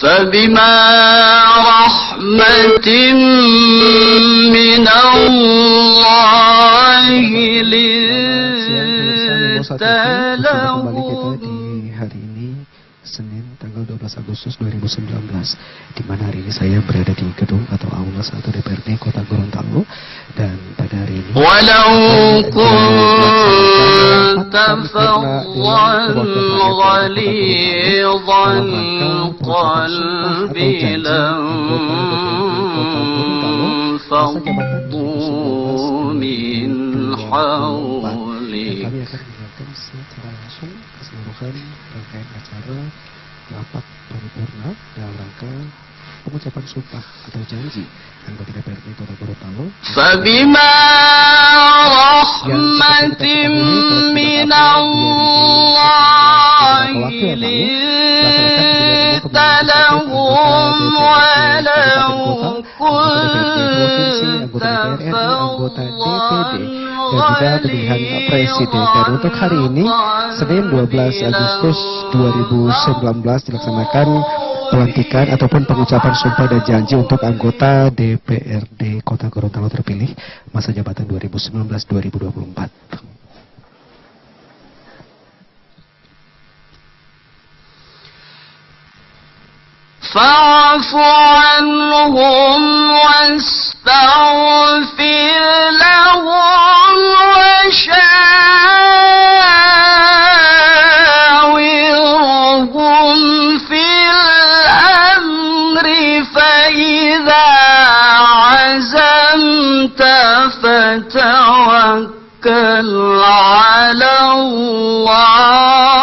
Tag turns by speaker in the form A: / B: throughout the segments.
A: فبما رحمة من الله لنت لهم.
B: Senin tanggal 12 Agustus 2019, di mana hari ini saya berada di gedung atau aula 1 DPRD Kota Gorontalo, dan pada hari ini
A: walau kunta faddan ghalidhal qalbi lanfaddu min hawlik.
B: Kami akan menyampaikan secara langsung keseluruhan rangkaian acara rapat paripurna dalam rangka pengucapan sumpah atau janji anggota DPRD Kota Gorontalo.
A: Fabima rahmatin minallahi linta lahum walau kunta faddan
B: dan juga pemilihan presiden. Dan untuk hari ini Senin 12 Agustus 2019 dilaksanakan pelantikan ataupun pengucapan sumpah dan janji untuk anggota DPRD Kota Gorontalo terpilih masa jabatan 2019-2024.
A: fa'fu anhum wastaghfir lahum washawirhum fil amri فإذا عزمت فتوكل على الله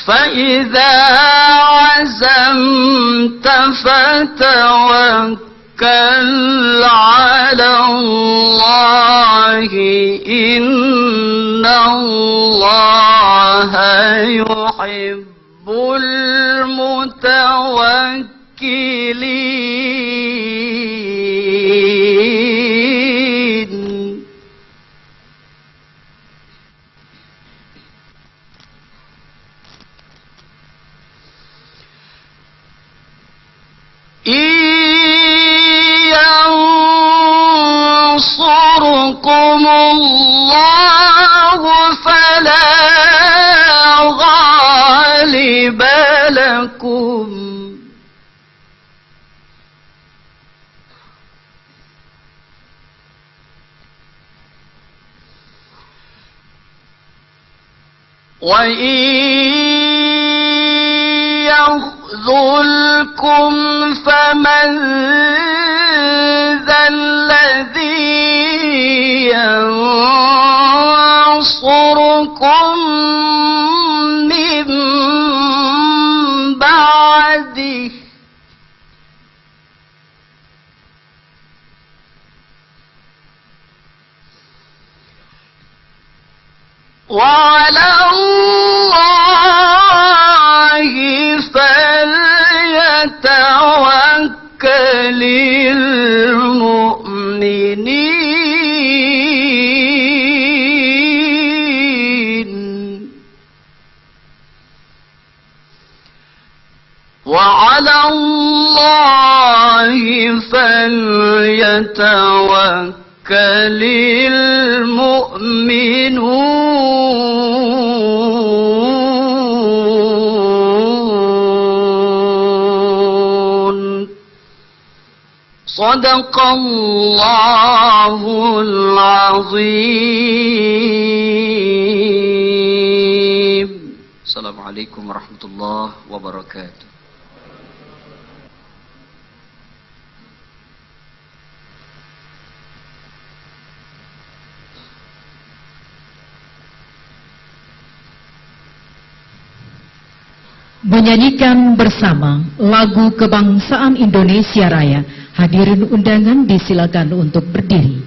A: فإذا عزمت فتوكل على الله إن الله يحب المتوكلين. ينصركم الله فلا غالب لكم وإن يخذلكم فمن ذا الذي ينصركم من بعده وعلى الله فليتوكل المؤمنين وعلى الله فليتوكل المؤمنون. صدق الله العظيم. السلام عليكم ورحمة الله وبركاته.
C: Menyanyikan bersama lagu kebangsaan Indonesia Raya. Hadirin undangan disilakan untuk berdiri.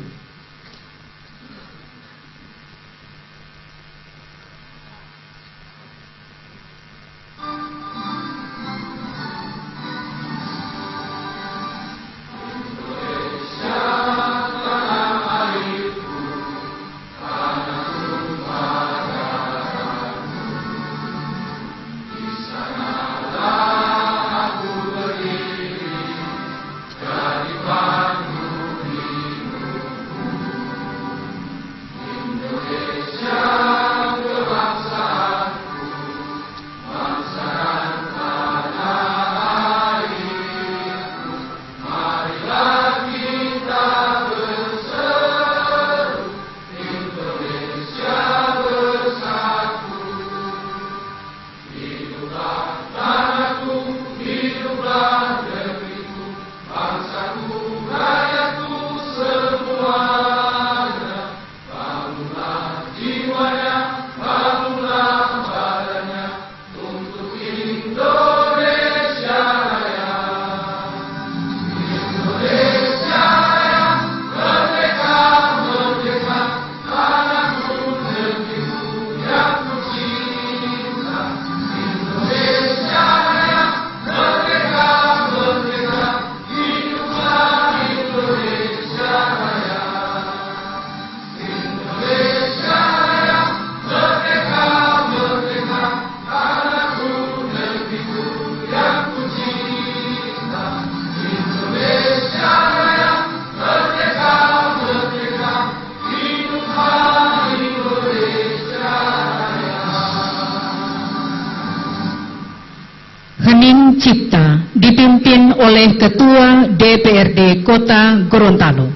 C: Cipta dipimpin oleh Ketua DPRD Kota Gorontalo.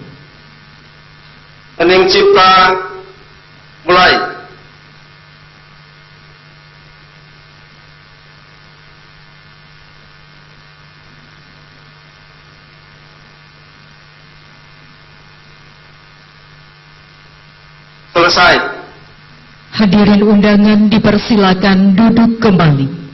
D: Hening Cipta mulai. Selesai.
C: Hadirin undangan dipersilakan duduk kembali.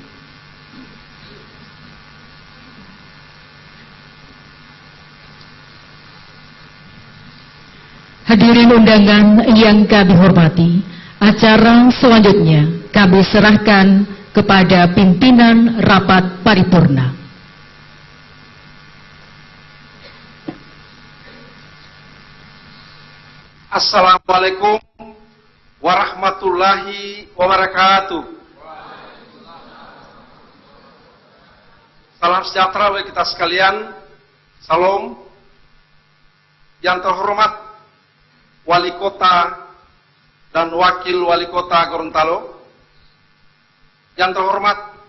C: Hadirin undangan yang kami hormati, acara selanjutnya kami serahkan kepada pimpinan rapat paripurna.
D: Assalamualaikum warahmatullahi wabarakatuh. Salam sejahtera bagi kita sekalian. Salam. Yang terhormat Wali Kota dan Wakil Wali Kota Gorontalo, yang terhormat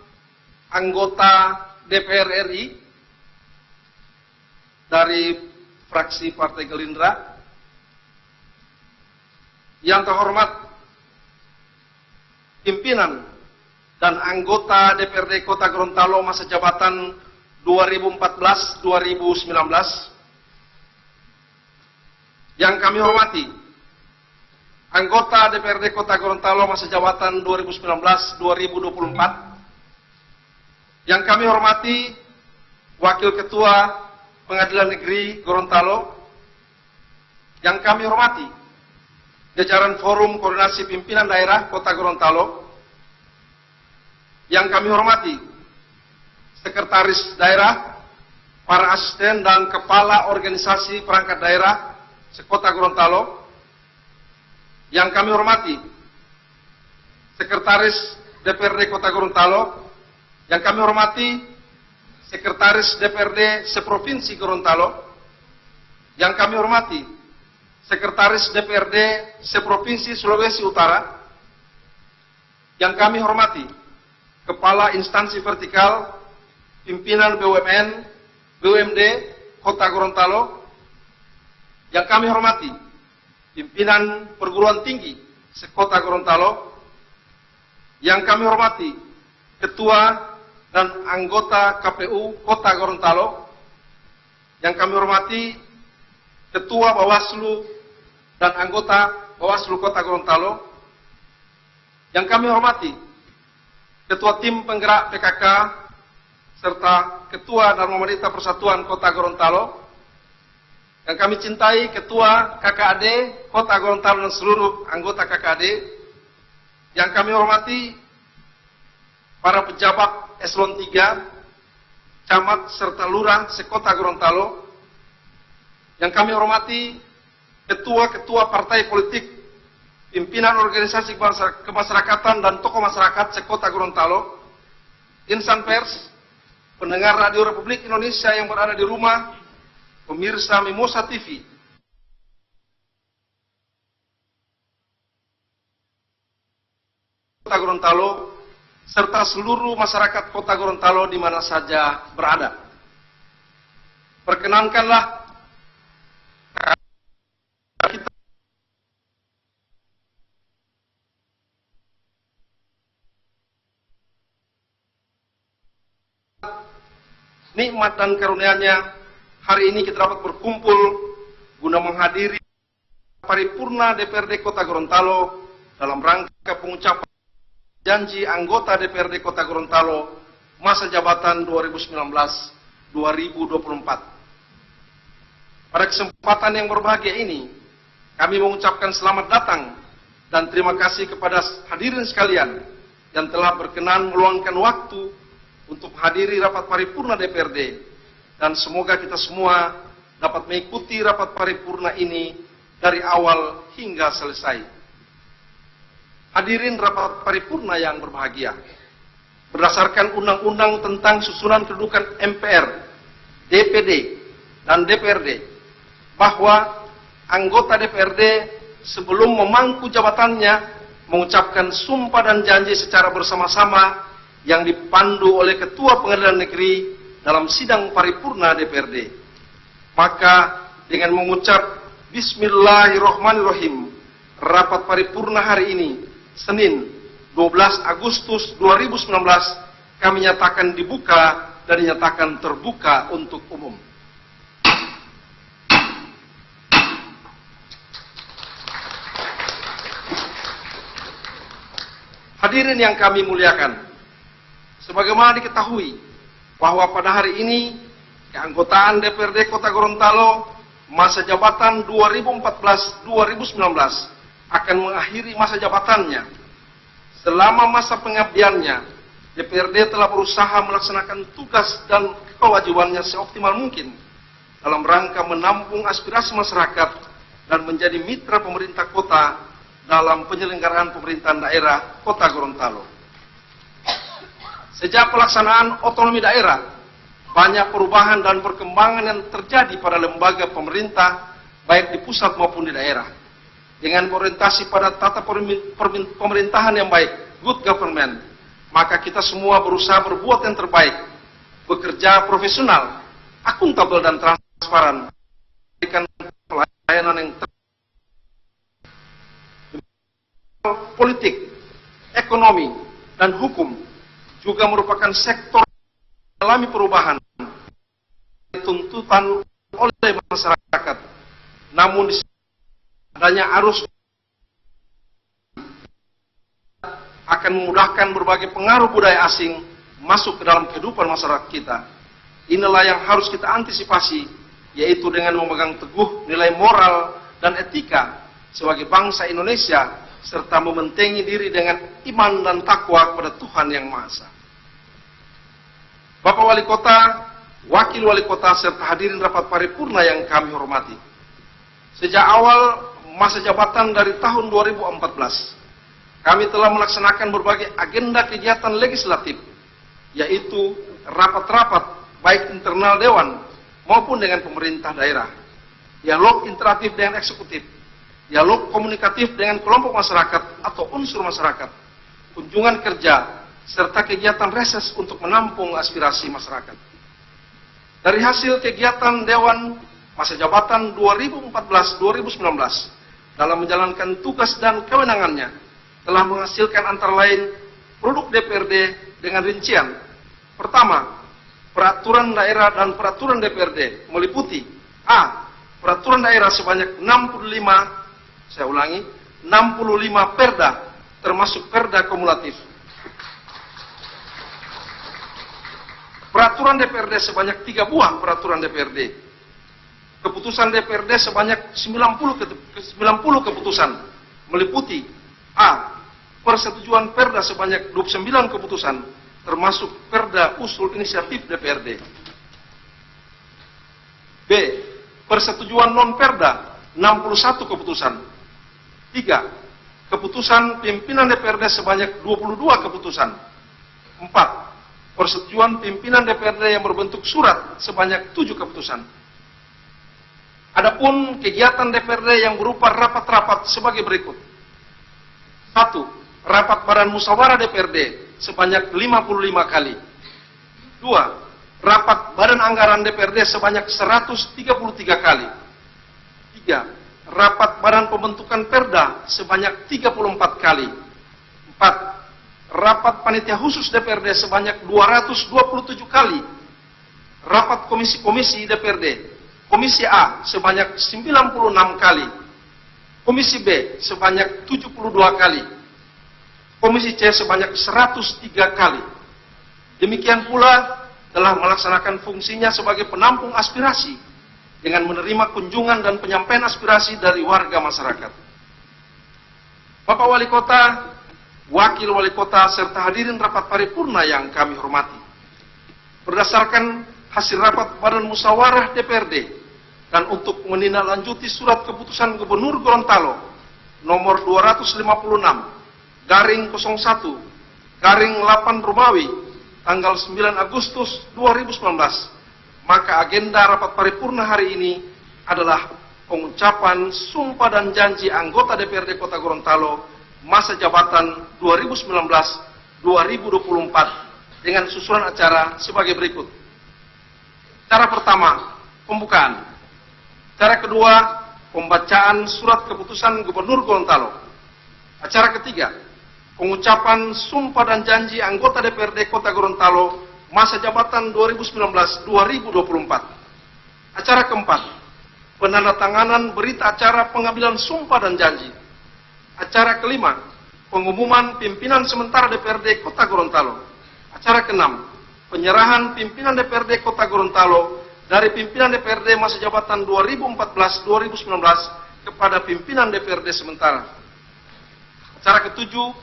D: anggota DPR RI dari fraksi Partai Gerindra, yang terhormat pimpinan dan anggota DPRD Kota Gorontalo masa jabatan 2014-2019, yang kami hormati anggota DPRD Kota Gorontalo masa jabatan 2019-2024, yang kami hormati Wakil Ketua Pengadilan Negeri Gorontalo, yang kami hormati jajaran Forum Koordinasi Pimpinan Daerah Kota Gorontalo, yang kami hormati Sekretaris Daerah, para asisten dan kepala organisasi perangkat daerah sekota Gorontalo, yang kami hormati Sekretaris DPRD Kota Gorontalo, yang kami hormati Sekretaris DPRD Seprovinsi Gorontalo, yang kami hormati Sekretaris DPRD Seprovinsi Sulawesi Utara, yang kami hormati Kepala Instansi Vertikal Pimpinan BUMN, BUMD Kota Gorontalo, yang kami hormati Pimpinan Perguruan Tinggi Sekota Gorontalo, yang kami hormati Ketua dan anggota KPU Kota Gorontalo, yang kami hormati Ketua Bawaslu dan anggota Bawaslu Kota Gorontalo, yang kami hormati Ketua Tim Penggerak PKK serta Ketua Dharma Wanita Persatuan Kota Gorontalo, yang kami cintai Ketua KKAD Kota Gorontalo dan seluruh anggota KKAD, yang kami hormati para pejabat eselon 3, camat serta lurah sekota Gorontalo, yang kami hormati ketua-ketua partai politik, pimpinan organisasi kemasyarakatan dan tokoh masyarakat sekota Gorontalo, insan pers, pendengar Radio Republik Indonesia yang berada di rumah, pemirsa Mimosa TV, Kota Gorontalo, serta seluruh masyarakat Kota Gorontalo di mana saja berada. Perkenankanlah kita nikmat dan karunia-Nya, hari ini kita dapat berkumpul guna menghadiri paripurna DPRD Kota Gorontalo dalam rangka pengucapan janji anggota DPRD Kota Gorontalo masa jabatan 2019-2024. Pada kesempatan yang berbahagia ini, kami mengucapkan selamat datang dan terima kasih kepada hadirin sekalian yang telah berkenan meluangkan waktu untuk menghadiri rapat paripurna DPRD, dan semoga kita semua dapat mengikuti rapat paripurna ini dari awal hingga selesai. Hadirin rapat paripurna yang berbahagia, berdasarkan Undang-Undang tentang Susunan Kedudukan MPR, DPD, dan DPRD, bahwa anggota DPRD sebelum memangku jabatannya mengucapkan sumpah dan janji secara bersama-sama yang dipandu oleh Ketua Pengadilan Negeri dalam sidang paripurna DPRD. Maka dengan mengucap Bismillahirrahmanirrahim, rapat paripurna hari ini, Senin 12 Agustus 2019, kami nyatakan dibuka dan dinyatakan terbuka untuk umum. Hadirin yang kami muliakan, sebagaimana diketahui bahwa pada hari ini keanggotaan DPRD Kota Gorontalo masa jabatan 2014-2019 akan mengakhiri masa jabatannya. Selama masa pengabdiannya, DPRD telah berusaha melaksanakan tugas dan kewajibannya seoptimal mungkin dalam rangka menampung aspirasi masyarakat dan menjadi mitra pemerintah kota dalam penyelenggaraan pemerintahan daerah Kota Gorontalo. Sejak pelaksanaan otonomi daerah, banyak perubahan dan perkembangan yang terjadi pada lembaga pemerintah, baik di pusat maupun di daerah. Dengan orientasi pada tata pemerintahan yang baik, good government, maka kita semua berusaha berbuat yang terbaik, bekerja profesional, akuntabel dan transparan, memberikan pelayanan yang politik, ekonomi, dan hukum juga merupakan sektor yang mengalami perubahan tuntutan oleh masyarakat. Namun adanya arus akan memudahkan berbagai pengaruh budaya asing masuk ke dalam kehidupan masyarakat kita. Inilah yang harus kita antisipasi, yaitu dengan memegang teguh nilai moral dan etika sebagai bangsa Indonesia, serta mementengi diri dengan iman dan takwa kepada Tuhan Yang Maha Esa. Bapak Wali Kota, Wakil Wali Kota, serta hadirin rapat paripurna yang kami hormati. Sejak awal masa jabatan dari tahun 2014, kami telah melaksanakan berbagai agenda kegiatan legislatif, yaitu rapat-rapat baik internal Dewan maupun dengan pemerintah daerah, dialog interaktif dengan eksekutif, dialog komunikatif dengan kelompok masyarakat atau unsur masyarakat, kunjungan kerja, serta kegiatan reses untuk menampung aspirasi masyarakat. Dari hasil kegiatan Dewan masa jabatan 2014-2019 dalam menjalankan tugas dan kewenangannya telah menghasilkan antara lain produk DPRD dengan rincian. Pertama, peraturan daerah dan peraturan DPRD meliputi A. Peraturan daerah sebanyak 65 perda, termasuk perda kumulatif. Peraturan DPRD sebanyak 3 buah peraturan DPRD. Keputusan DPRD sebanyak 90 keputusan, meliputi A. Persetujuan perda sebanyak 29 keputusan, termasuk perda usul inisiatif DPRD. B. Persetujuan non-perda 61 keputusan. 3. Keputusan pimpinan DPRD sebanyak 22 keputusan. 4. Persetujuan pimpinan DPRD yang berbentuk surat sebanyak 7 keputusan. Adapun kegiatan DPRD yang berupa rapat-rapat sebagai berikut. 1. Rapat Badan Musyawarah DPRD sebanyak 55 kali. 2. Rapat Badan Anggaran DPRD sebanyak 133 kali. 3. Rapat Badan Pembentukan Perda sebanyak 34 kali. 4. Rapat Panitia Khusus DPRD sebanyak 227 kali. Rapat Komisi-Komisi DPRD, Komisi A sebanyak 96 kali. Komisi B sebanyak 72 kali. Komisi C sebanyak 103 kali. Demikian pula telah melaksanakan fungsinya sebagai penampung aspirasi dengan menerima kunjungan dan penyampaian aspirasi dari warga masyarakat. Bapak Wali Kota, Wakil Wali Kota, serta hadirin rapat paripurna yang kami hormati. Berdasarkan hasil rapat Badan Musyawarah DPRD dan untuk menindaklanjuti surat keputusan Gubernur Gorontalo nomor 250/01/8 Romawi tanggal 9 Agustus 2019, maka agenda rapat paripurna hari ini adalah pengucapan sumpah dan janji anggota DPRD Kota Gorontalo masa jabatan 2019-2024 dengan susunan acara sebagai berikut. Acara pertama, pembukaan. Acara kedua, pembacaan surat keputusan Gubernur Gorontalo. Acara ketiga, pengucapan sumpah dan janji anggota DPRD Kota Gorontalo masa jabatan 2019-2024. Acara keempat, penandatanganan berita acara pengambilan sumpah dan janji. Acara kelima, pengumuman pimpinan sementara DPRD Kota Gorontalo. Acara keenam, penyerahan pimpinan DPRD Kota Gorontalo dari pimpinan DPRD masa jabatan 2014-2019 kepada pimpinan DPRD sementara. Acara ketujuh,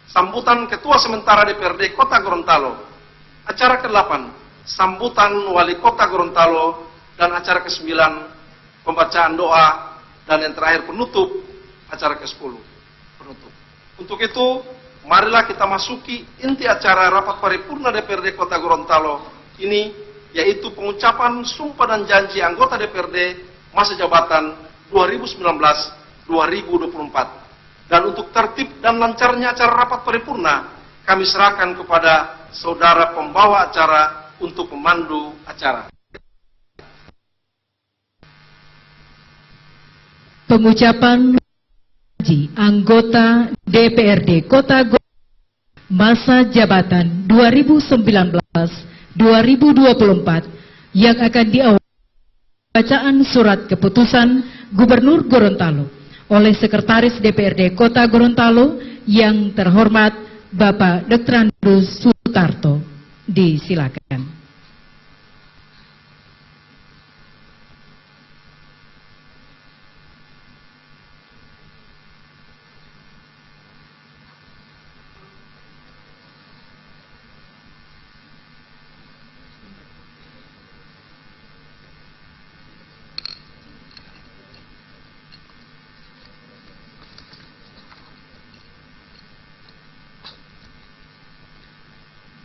D: sambutan Ketua Sementara DPRD Kota Gorontalo. Acara ke-8, sambutan Wali Kota Gorontalo. Dan acara ke-9, pembacaan doa. Dan yang terakhir penutup, acara ke-10, penutup. Untuk itu, marilah kita masuki inti acara rapat paripurna DPRD Kota Gorontalo ini, yaitu pengucapan sumpah dan janji anggota DPRD masa jabatan 2019-2024. Dan untuk tertib dan lancarnya acara rapat paripurna, kami serahkan kepada saudara pembawa acara untuk memandu acara.
C: Pengucapan janji anggota DPRD Kota Gorontalo masa jabatan 2019-2024 yang akan diawali bacaan surat keputusan Gubernur Gorontalo oleh Sekretaris DPRD Kota Gorontalo yang terhormat Bapak Dr. Andrus Sutarto. Disilakan.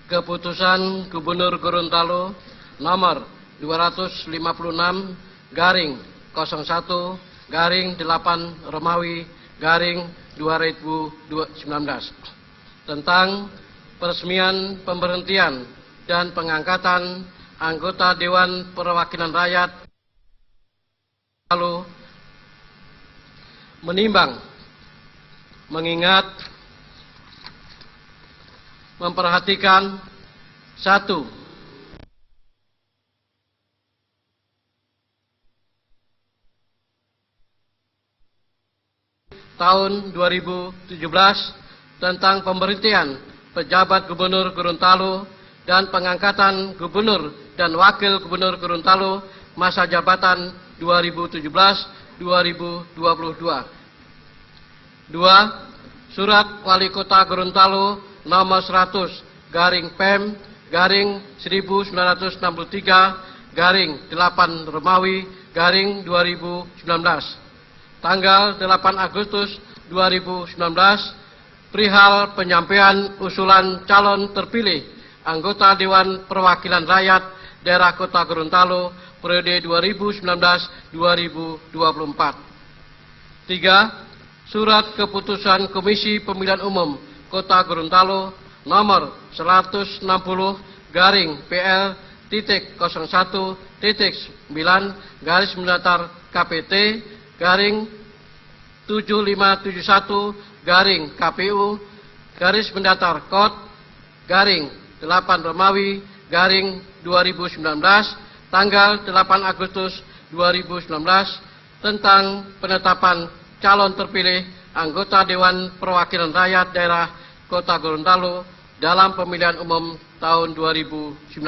E: Keputusan Gubernur Gorontalo nomor 256/01/8 Romawi /2019 tentang peresmian pemberhentian dan pengangkatan anggota Dewan Perwakilan Rakyat lalu menimbang, mengingat, memperhatikan satu, tahun 2017 tentang pemberhentian pejabat Gubernur Gorontalo dan pengangkatan Gubernur dan Wakil Gubernur Gorontalo masa jabatan 2017-2022. Dua, Surat Wali Kota Gorontalo nomor 100/Pem/1963/8 Romawi /2019 tanggal 8 Agustus 2019 perihal penyampaian usulan calon terpilih anggota Dewan Perwakilan Rakyat Daerah Kota Gorontalo periode 2019-2024. 3. Surat Keputusan Komisi Pemilihan Umum Kota Gorontalo nomor 100/9-9-75/KPT/75/KPU/8 Romawi /2019 tanggal 8 Agustus 2019 tentang penetapan calon terpilih anggota Dewan Perwakilan Rakyat Daerah Kota Gorontalo dalam pemilihan umum tahun 2019.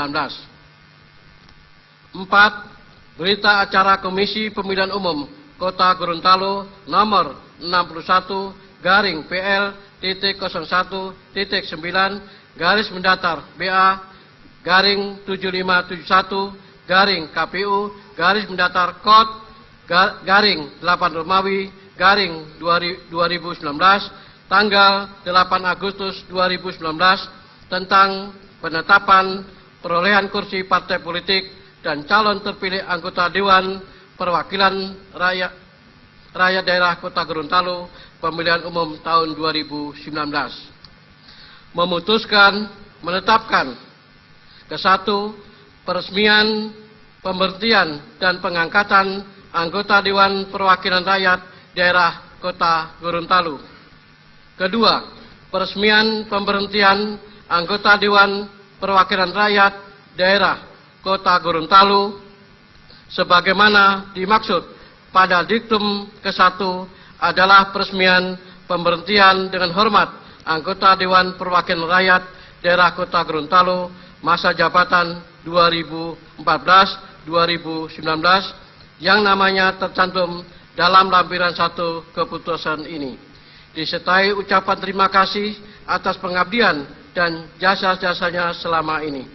E: 4. Berita acara Komisi Pemilihan Umum Kota Gorontalo nomor 61/PL/TT01-9-KPU/KPU/8 Romawi /2019 tanggal 8 Agustus 2019 tentang penetapan perolehan kursi partai politik dan calon terpilih anggota Dewan Perwakilan Rakyat Daerah Kota Gorontalo pemilihan umum tahun 2019. Memutuskan menetapkan ke-1 peresmian, pemberhentian dan pengangkatan anggota Dewan Perwakilan Rakyat Daerah Kota Gorontalo. Kedua, peresmian, pemberhentian anggota Dewan Perwakilan Rakyat Daerah Kota Gorontalo sebagaimana dimaksud pada diktum ke-1 adalah peresmian, pemberhentian dengan hormat anggota Dewan Perwakilan Rakyat Daerah Kota Gorontalo masa jabatan 2014-2019 yang namanya tercantum dalam lampiran 1 keputusan ini, disertai ucapan terima kasih atas pengabdian dan jasa-jasanya selama ini.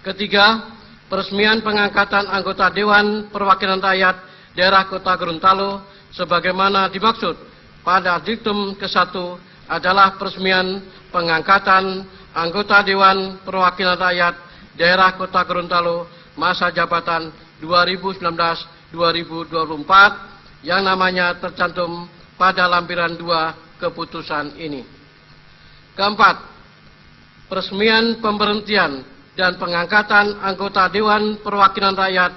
E: Ketiga, peresmian pengangkatan anggota Dewan Perwakilan Rakyat Daerah Kota Gorontalo sebagaimana dimaksud pada diktum ke-1 adalah peresmian pengangkatan anggota Dewan Perwakilan Rakyat Daerah Kota Gorontalo masa jabatan 2019-2024 yang namanya tercantum pada lampiran 2 keputusan ini. Keempat, peresmian, pemberhentian dan pengangkatan anggota Dewan Perwakilan Rakyat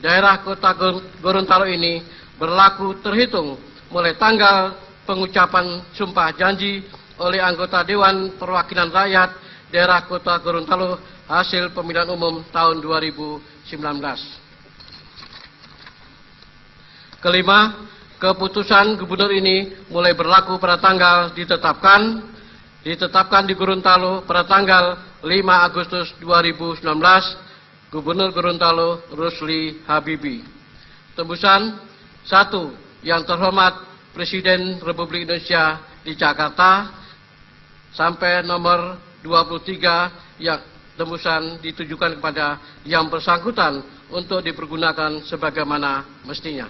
E: Daerah Kota Gorontalo ini berlaku terhitung mulai tanggal pengucapan sumpah janji oleh anggota Dewan Perwakilan Rakyat Daerah Kota Gorontalo hasil pemilihan umum tahun 2019. Kelima, keputusan gubernur ini mulai berlaku pada tanggal ditetapkan di Gorontalo pada tanggal 5 Agustus 2019, Gubernur Gorontalo Rusli Habibie. Tembusan 1. Yang terhormat Presiden Republik Indonesia di Jakarta sampai nomor 23 yang tembusan ditujukan kepada yang bersangkutan untuk dipergunakan sebagaimana mestinya.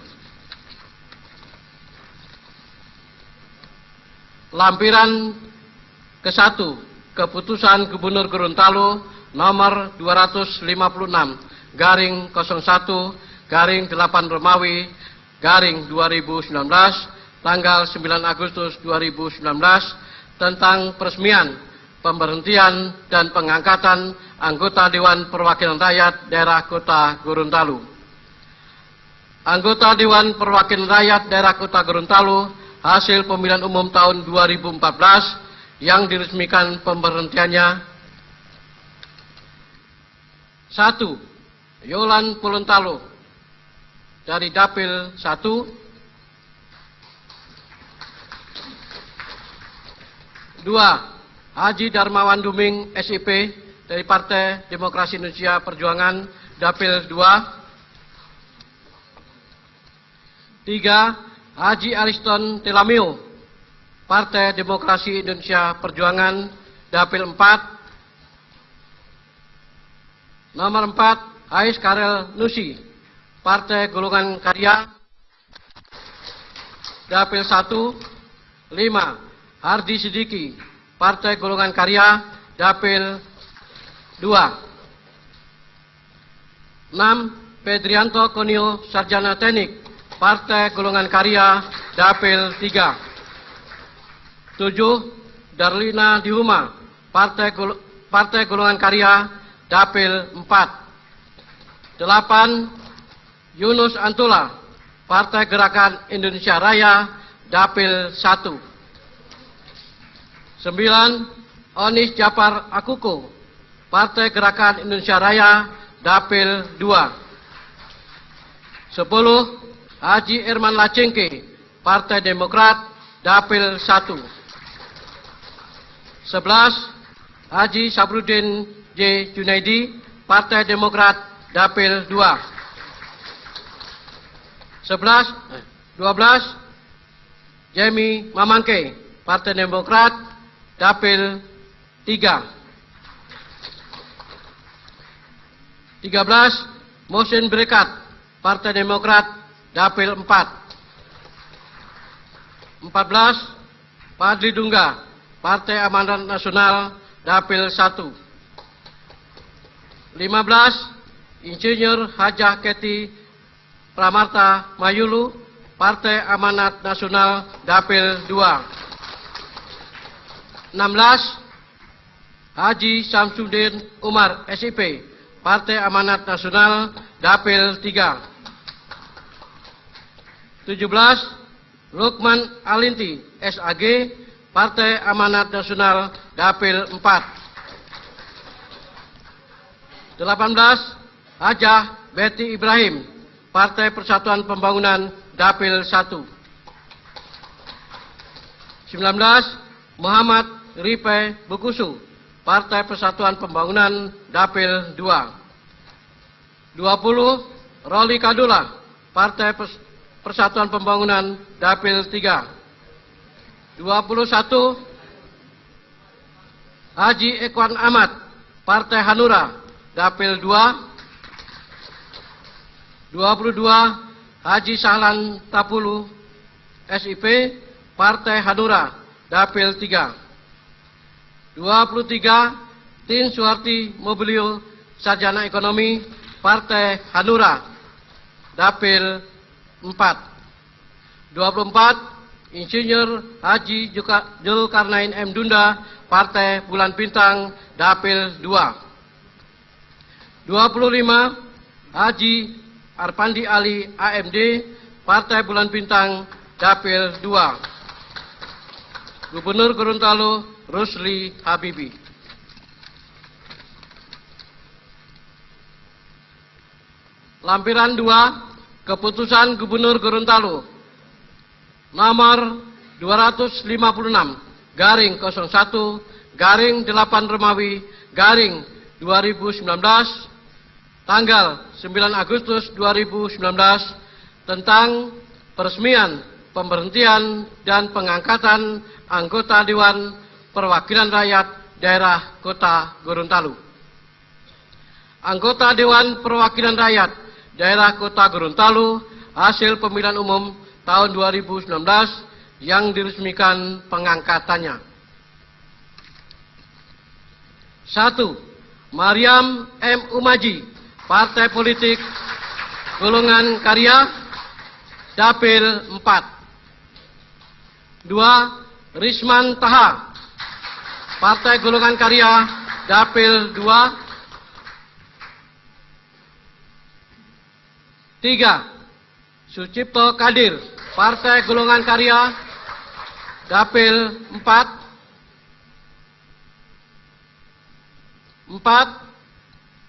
E: Lampiran ke-1 Keputusan Gubernur Gorontalo nomor 256/01/8 Romawi /2019 tanggal 9 Agustus 2019 tentang peresmian, pemberhentian dan pengangkatan anggota Dewan Perwakilan Rakyat Daerah Kota Gorontalo. Anggota Dewan Perwakilan Rakyat Daerah Kota Gorontalo hasil pemilihan umum tahun 2014 yang diresmikan pemberhentiannya. 1. Yolan Puluntalo dari Dapil 1. 2. Haji Darmawan Duming SIP dari Partai Demokrasi Indonesia Perjuangan Dapil 2. 3. Haji Ariston Telamio Partai Demokrasi Indonesia Perjuangan Dapil 4. Nomor 4. Ais Karel Nusi Partai Golongan Karya Dapil 1. 5. Hardi Sidiki Partai Golongan Karya Dapil 2. 6. Pedrianto Konio Sarjana Teknik Partai Golongan Karya Dapil 3. 7. Darlina Dihuma Partai Golongan Karya Dapil 4. 8. Yunus Antula Partai Gerakan Indonesia Raya Dapil 1. 9. Onis Japar Akuko Partai Gerakan Indonesia Raya Dapil 2. 10. Haji Irman Lacengke Partai Demokrat Dapil 1. 11. Haji Sabrudin J. Junaidi Partai Demokrat Dapil 2. 12. Jemi Mamangke Partai Demokrat Dapil 3. 13. Mohsin Berekat Partai Demokrat Dapil 4. 14. Padli Dungga Partai Amanat Nasional Dapil 1. 15. Insinyur Hajah Keti Pramarta Mayulu Partai Amanat Nasional Dapil 2. 16. Haji Samsudin Umar SIP, Partai Amanat Nasional, Dapil 3. 17. Lukman Alinti SAG, Partai Amanat Nasional, Dapil 4. 18. Hajah Betty Ibrahim, Partai Persatuan Pembangunan, Dapil 1. 19. Muhammad Ripe Bukusu, Partai Persatuan Pembangunan, Dapil 2. 20. Roli Kadula, Partai Persatuan Pembangunan, Dapil 3. 21. Haji Ekwan Ahmad, Partai Hanura, Dapil 2. 22. Haji Sahlan Tapulu SIP, Partai Hanura, Dapil 3. 23. Tin Suharti Mobilio, Sarjana Ekonomi, Partai Hanura, Dapil 4. 24. Insinyur Haji Zulkarnain M. Dunda, Partai Bulan Bintang, Dapil 2. 25. Haji Arpandi Ali AMD, Partai Bulan Bintang, Dapil 2. Gubernur Gorontalo Rusli Habibi. Lampiran 2. Keputusan Gubernur Gorontalo nomor 256/01/8 Romawi /2019 tanggal 9 Agustus 2019 tentang peresmian pemberhentian dan pengangkatan anggota Dewan Perwakilan Rakyat Daerah Kota Gorontalo. Anggota Dewan Perwakilan Rakyat Daerah Kota Gorontalo hasil pemilihan umum tahun 2019 yang diresmikan pengangkatannya. 1. Mariam M. Umaji, Partai Politik Golongan Karya, Dapil 4. 2. Risman Taha, Partai Golongan Karya, Dapil 2. 3. Sucipto Kadir, Partai Golongan Karya, Dapil 4. 4.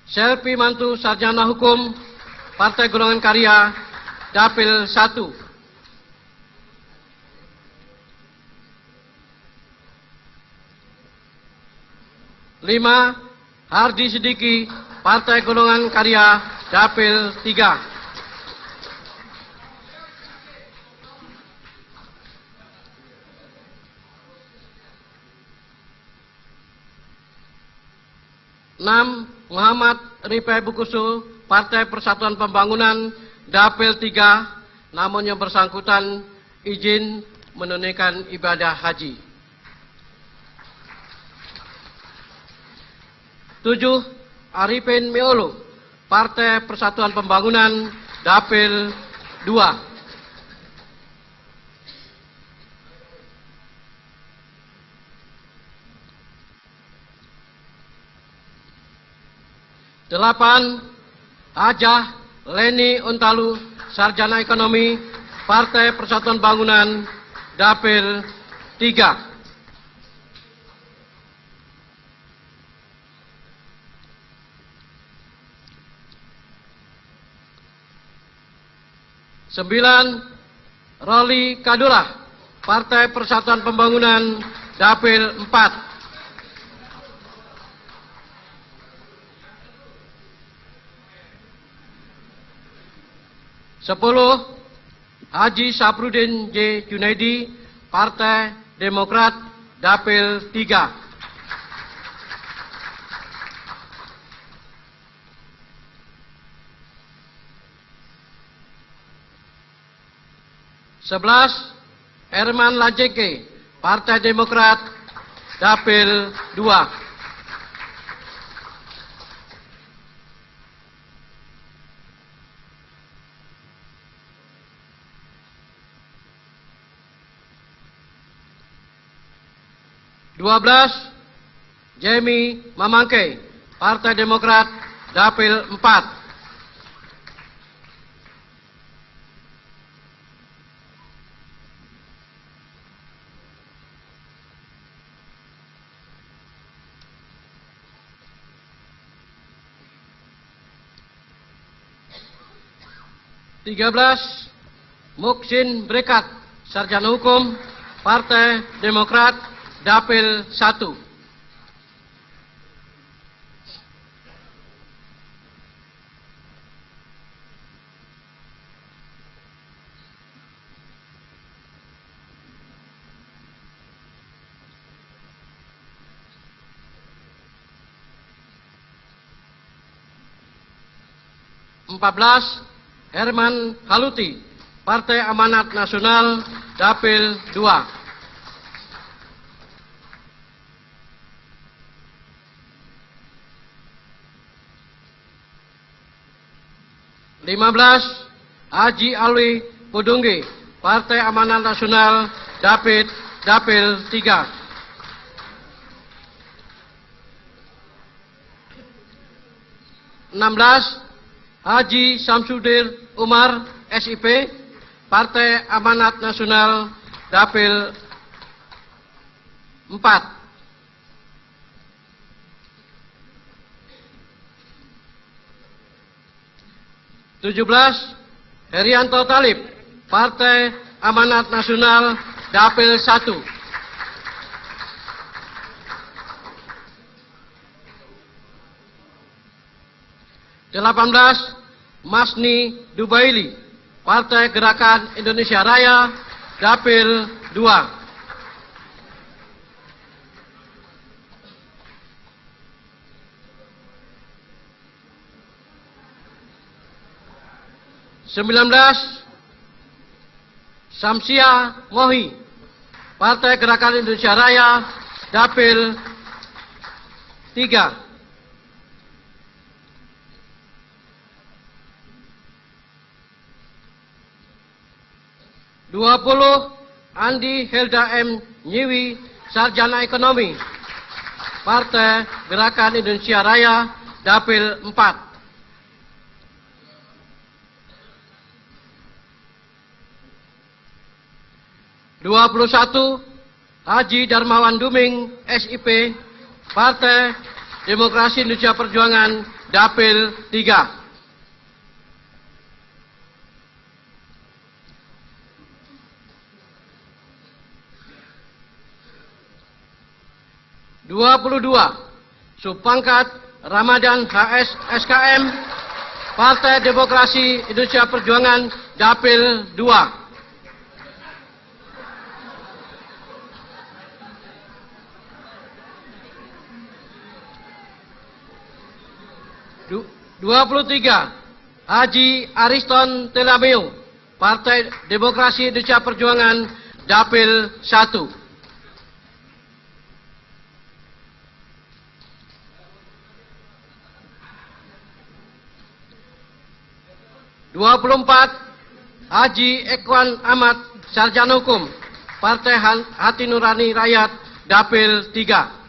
E: Selvi Mantu, Sarjana Hukum, Partai Golongan Karya, Dapil 1. 5. Hardi Sidiki, Partai Golongan Karya, Dapil 3. 6. Muhammad Ripe Bukusu, Partai Persatuan Pembangunan, Dapil 3, namun yang bersangkutan izin menunaikan ibadah haji. 7. Arifin Meolo, Partai Persatuan Pembangunan, Dapil 2. 8. Hajah Leni Untalu, Sarjana Ekonomi, Partai Persatuan Bangunan, Dapil 3. 9. Roli Kadula, Partai Persatuan Pembangunan, Dapil 4. 10. Haji Saprudin J. Junaidi, Partai Demokrat, Dapil 3. 11. Herman Lajeke, Partai Demokrat, Dapil 2. 12. Jamie Mamangke, Partai Demokrat, Dapil 4. Tiga belas, Muksin Brekat, Sarjana Hukum, Partai Demokrat, Dapil 1. Empat belas, Herman Haluti, Partai Amanat Nasional, Dapil 2. Lima belas, Haji Alwi Pudunggi, Partai Amanat Nasional, Dapil 3. Enam belas, Haji Samsudir Umar, SIP, Partai Amanat Nasional, Dapil 4. 17, Herianto Talib, Partai Amanat Nasional, Dapil 1. 18, Masni Dubaili, Partai Gerakan Indonesia Raya, Dapil 2. 19, Samsia Mohi, Partai Gerakan Indonesia Raya, Dapil 3. 20, Andi Helda M. Nyiwi, Sarjana Ekonomi, Partai Gerakan Indonesia Raya, Dapil 4. 21, Haji Darmawan Duming, SIP, Partai Demokrasi Indonesia Perjuangan, Dapil 3. 22, Supangkat Ramadan HS SKM, Partai Demokrasi Indonesia Perjuangan, Dapil 2. 23, Haji Ariston Telameo, Partai Demokrasi Indonesia Perjuangan, Dapil 1. 24, Haji Ekwan Ahmad, Sarjana Hukum, Partai Hati Nurani Rakyat, Dapil 3.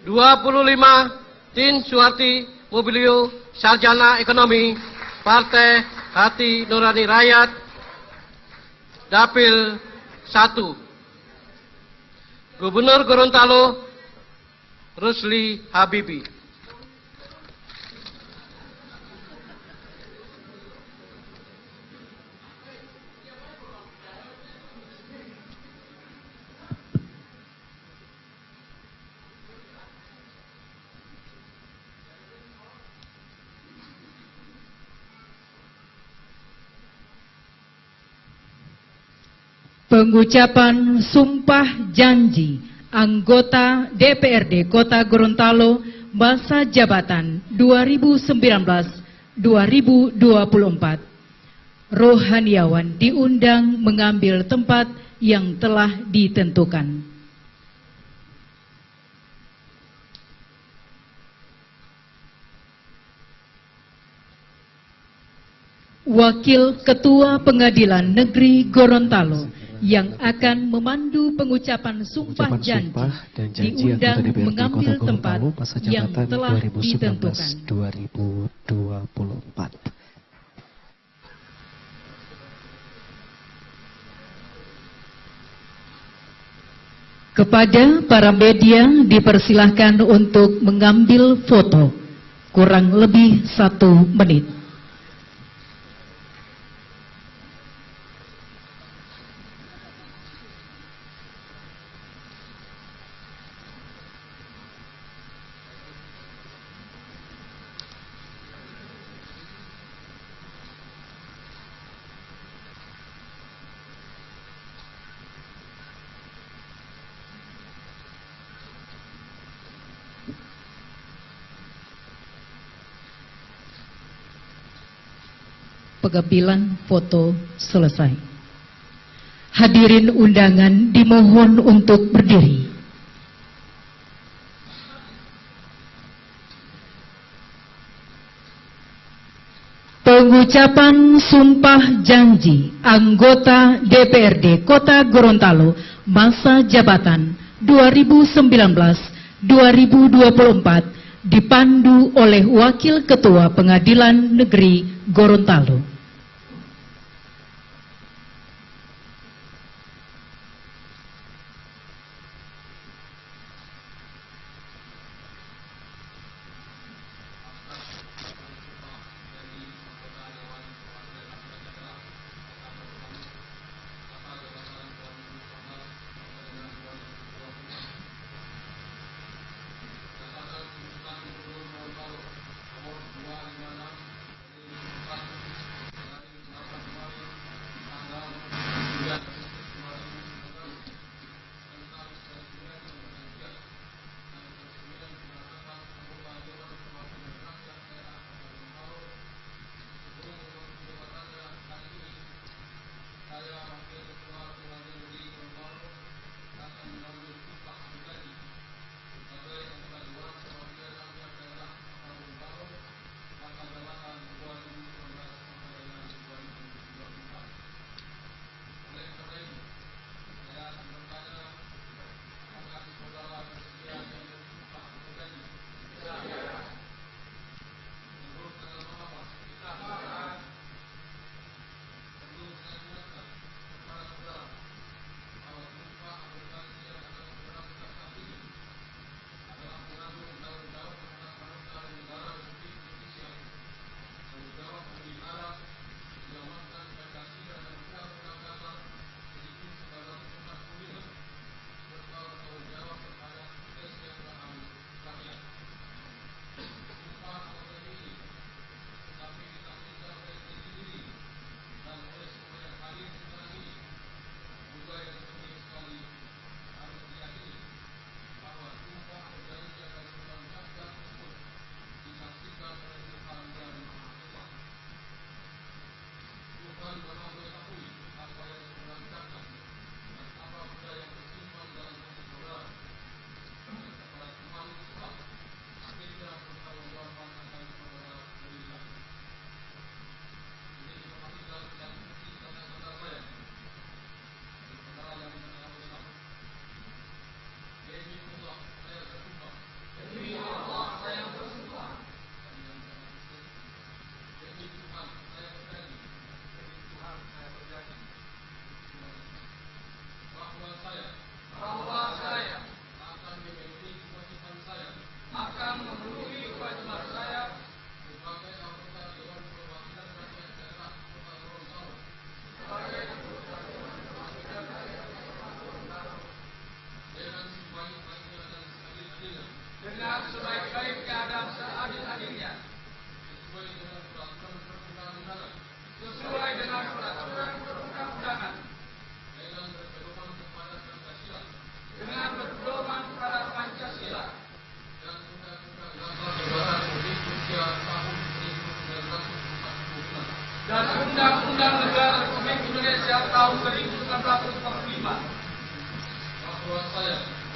E: 25, Tin Suharti Mobilio, Sarjana Ekonomi, Partai Hati Nurani Rakyat, Dapil 1. Gubernur Gorontalo, Rusli Habibi.
C: Pengucapan Sumpah Janji Anggota DPRD Kota Gorontalo masa jabatan 2019-2024. Rohaniawan diundang mengambil tempat yang telah ditentukan. Wakil Ketua Pengadilan Negeri Gorontalo yang akan memandu pengucapan sumpah janji diundang mengambil tempat yang telah ditentukan.
B: 2024.
C: Kepada para media dipersilahkan untuk mengambil foto kurang lebih 1 menit. Pengambilan foto selesai. Hadirin undangan dimohon untuk berdiri. Pengucapan sumpah janji anggota DPRD Kota Gorontalo masa jabatan 2019-2024 dipandu oleh Wakil Ketua Pengadilan Negeri Gorontalo.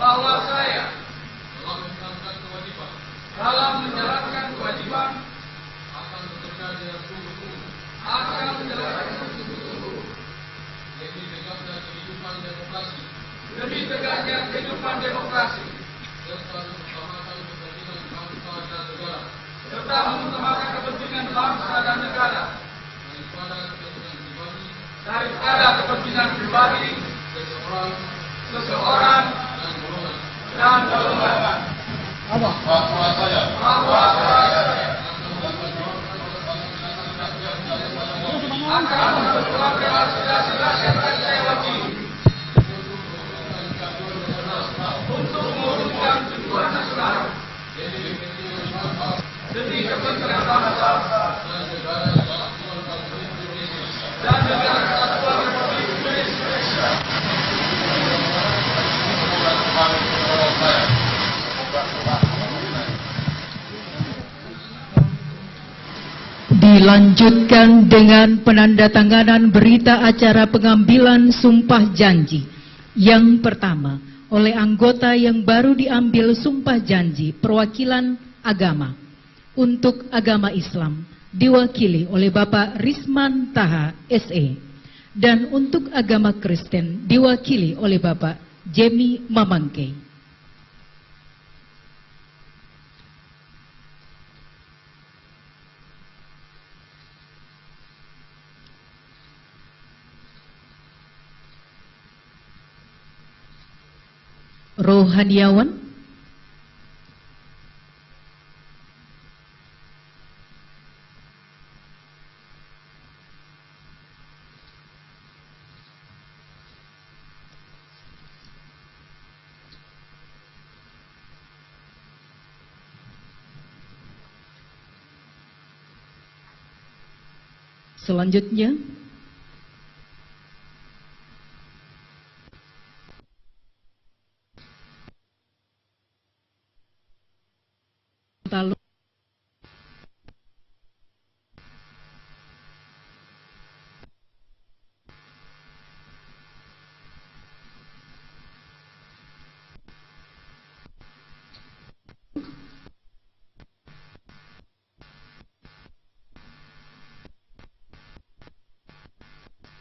F: Bahwa saya dalam menjalankan kewajiban akan bekerja dengan sungguh-sungguh kemajuan demokrasi serta mengutamakan kepentingan bangsa dan negara daripada kepentingan pribadi seseorang dan golongan. Bahwa saya akan memperjuangkan aspirasi rakyat yang saya wakili untuk mewujudkan tujuan nasional demi kepentingan bangsa dan negara kesatuan Republik Indonesia.
C: Dilanjutkan dengan penandatanganan berita acara pengambilan sumpah janji. Yang pertama, oleh anggota yang baru diambil sumpah janji perwakilan agama. Untuk agama Islam, diwakili oleh Bapak Risman Taha, SE. Dan untuk agama Kristen, diwakili oleh Bapak Jemi Mamangke. Rohaniawan, selanjutnya Gorontalo,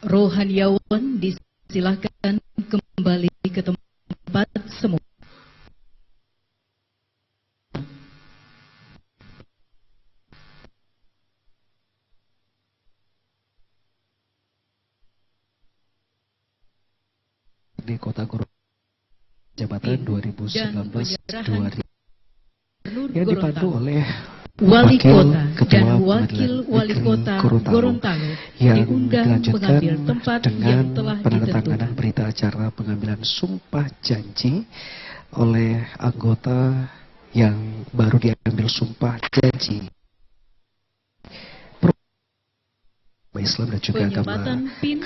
C: Rohaniawan disilakan kembali ke tempat semula.
B: Di Kota Gorontalo jabatan 2019-2020 yang dipandu oleh
C: Wali
B: Wakil
C: Kota
B: Ketua
C: dan Wakil
B: Pengadilan
C: Wali
B: Negeri
C: Kota Gorontalo
B: yang
C: diundang
B: dilanjutkan
C: mengambil tempat
B: dengan
C: yang telah
B: penandatanganan
C: ditentukan.
B: berita acara pengambilan sumpah janji oleh anggota yang baru diambil sumpah janji Islam dan juga agama
C: Penyematan PIN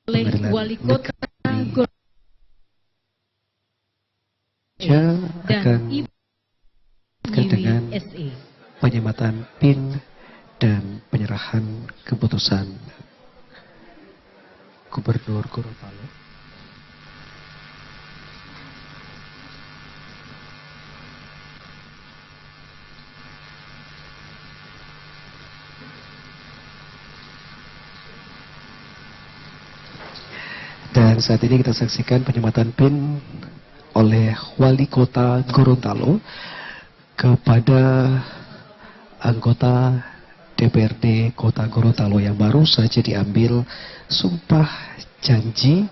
C: oleh
B: Pengadilan
C: Wali Kota Gorontalo dan
B: akan
C: Ibu
B: dengan
C: Wiwi SE.
B: penyematan PIN dan penyerahan keputusan Gubernur Gorontalo. Dan saat ini kita saksikan penyematan PIN oleh Wali Kota Gorontalo kepada anggota DPRD Kota Gorontalo yang baru saja diambil sumpah janji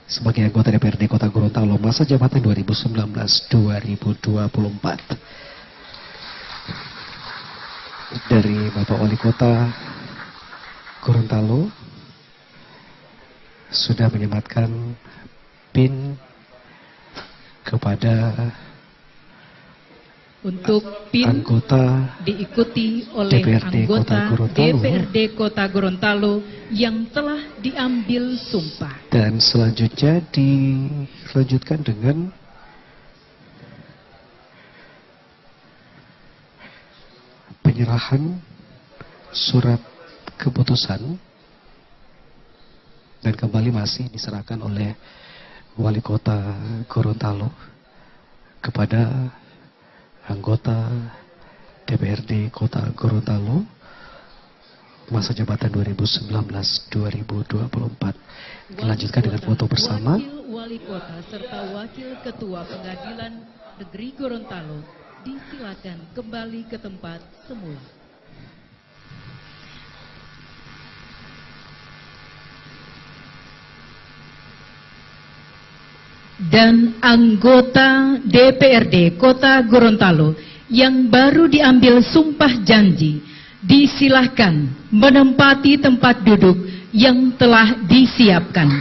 B: sebagai anggota DPRD Kota Gorontalo masa jabatan 2019-2024. Dari Bapak Wali Kota Gorontalo sudah menyematkan PIN kepada
C: Untuk PIN
B: anggota
C: diikuti oleh
B: DPRD Kota
C: anggota
B: Gorontalo.
C: DPRD Kota Gorontalo yang telah diambil sumpah.
B: Dan selanjutnya dilanjutkan dengan penyerahan surat keputusan dan kembali masih diserahkan oleh Wali Kota Gorontalo kepada anggota DPRD Kota Gorontalo masa jabatan 2019-2024. Dilanjutkan dengan foto bersama.
C: Wakil Wali Kota serta Wakil Ketua Pengadilan Negeri Gorontalo disilakan kembali ke tempat semula. Dan anggota DPRD Kota Gorontalo yang baru diambil sumpah janji disilahkan menempati tempat duduk yang telah disiapkan.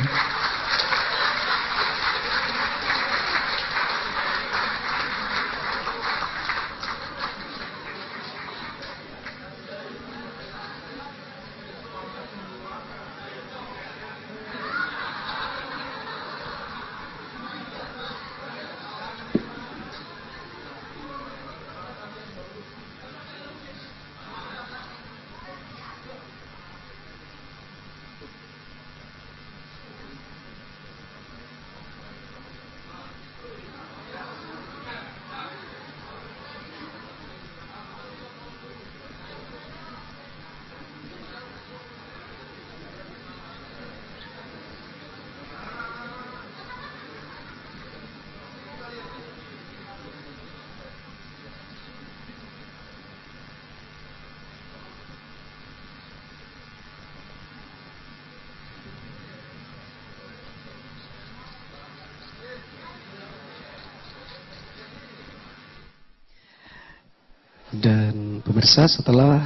B: Dan pemirsa, setelah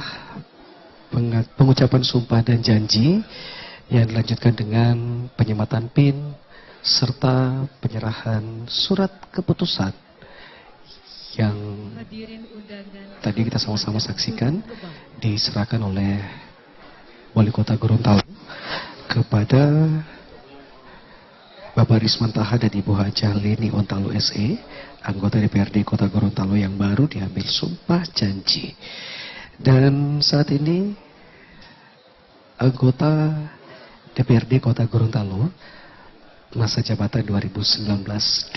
B: pengucapan sumpah dan janji yang dilanjutkan dengan penyematan PIN serta penyerahan surat keputusan yang tadi kita sama-sama saksikan diserahkan oleh Wali Kota Gorontalo kepada Bapak Risman Taha dan Ibu Haja Leni Ontalo SE, anggota DPRD Kota Gorontalo yang baru diambil sumpah janji. Dan saat ini anggota DPRD Kota Gorontalo masa jabatan 2019-2024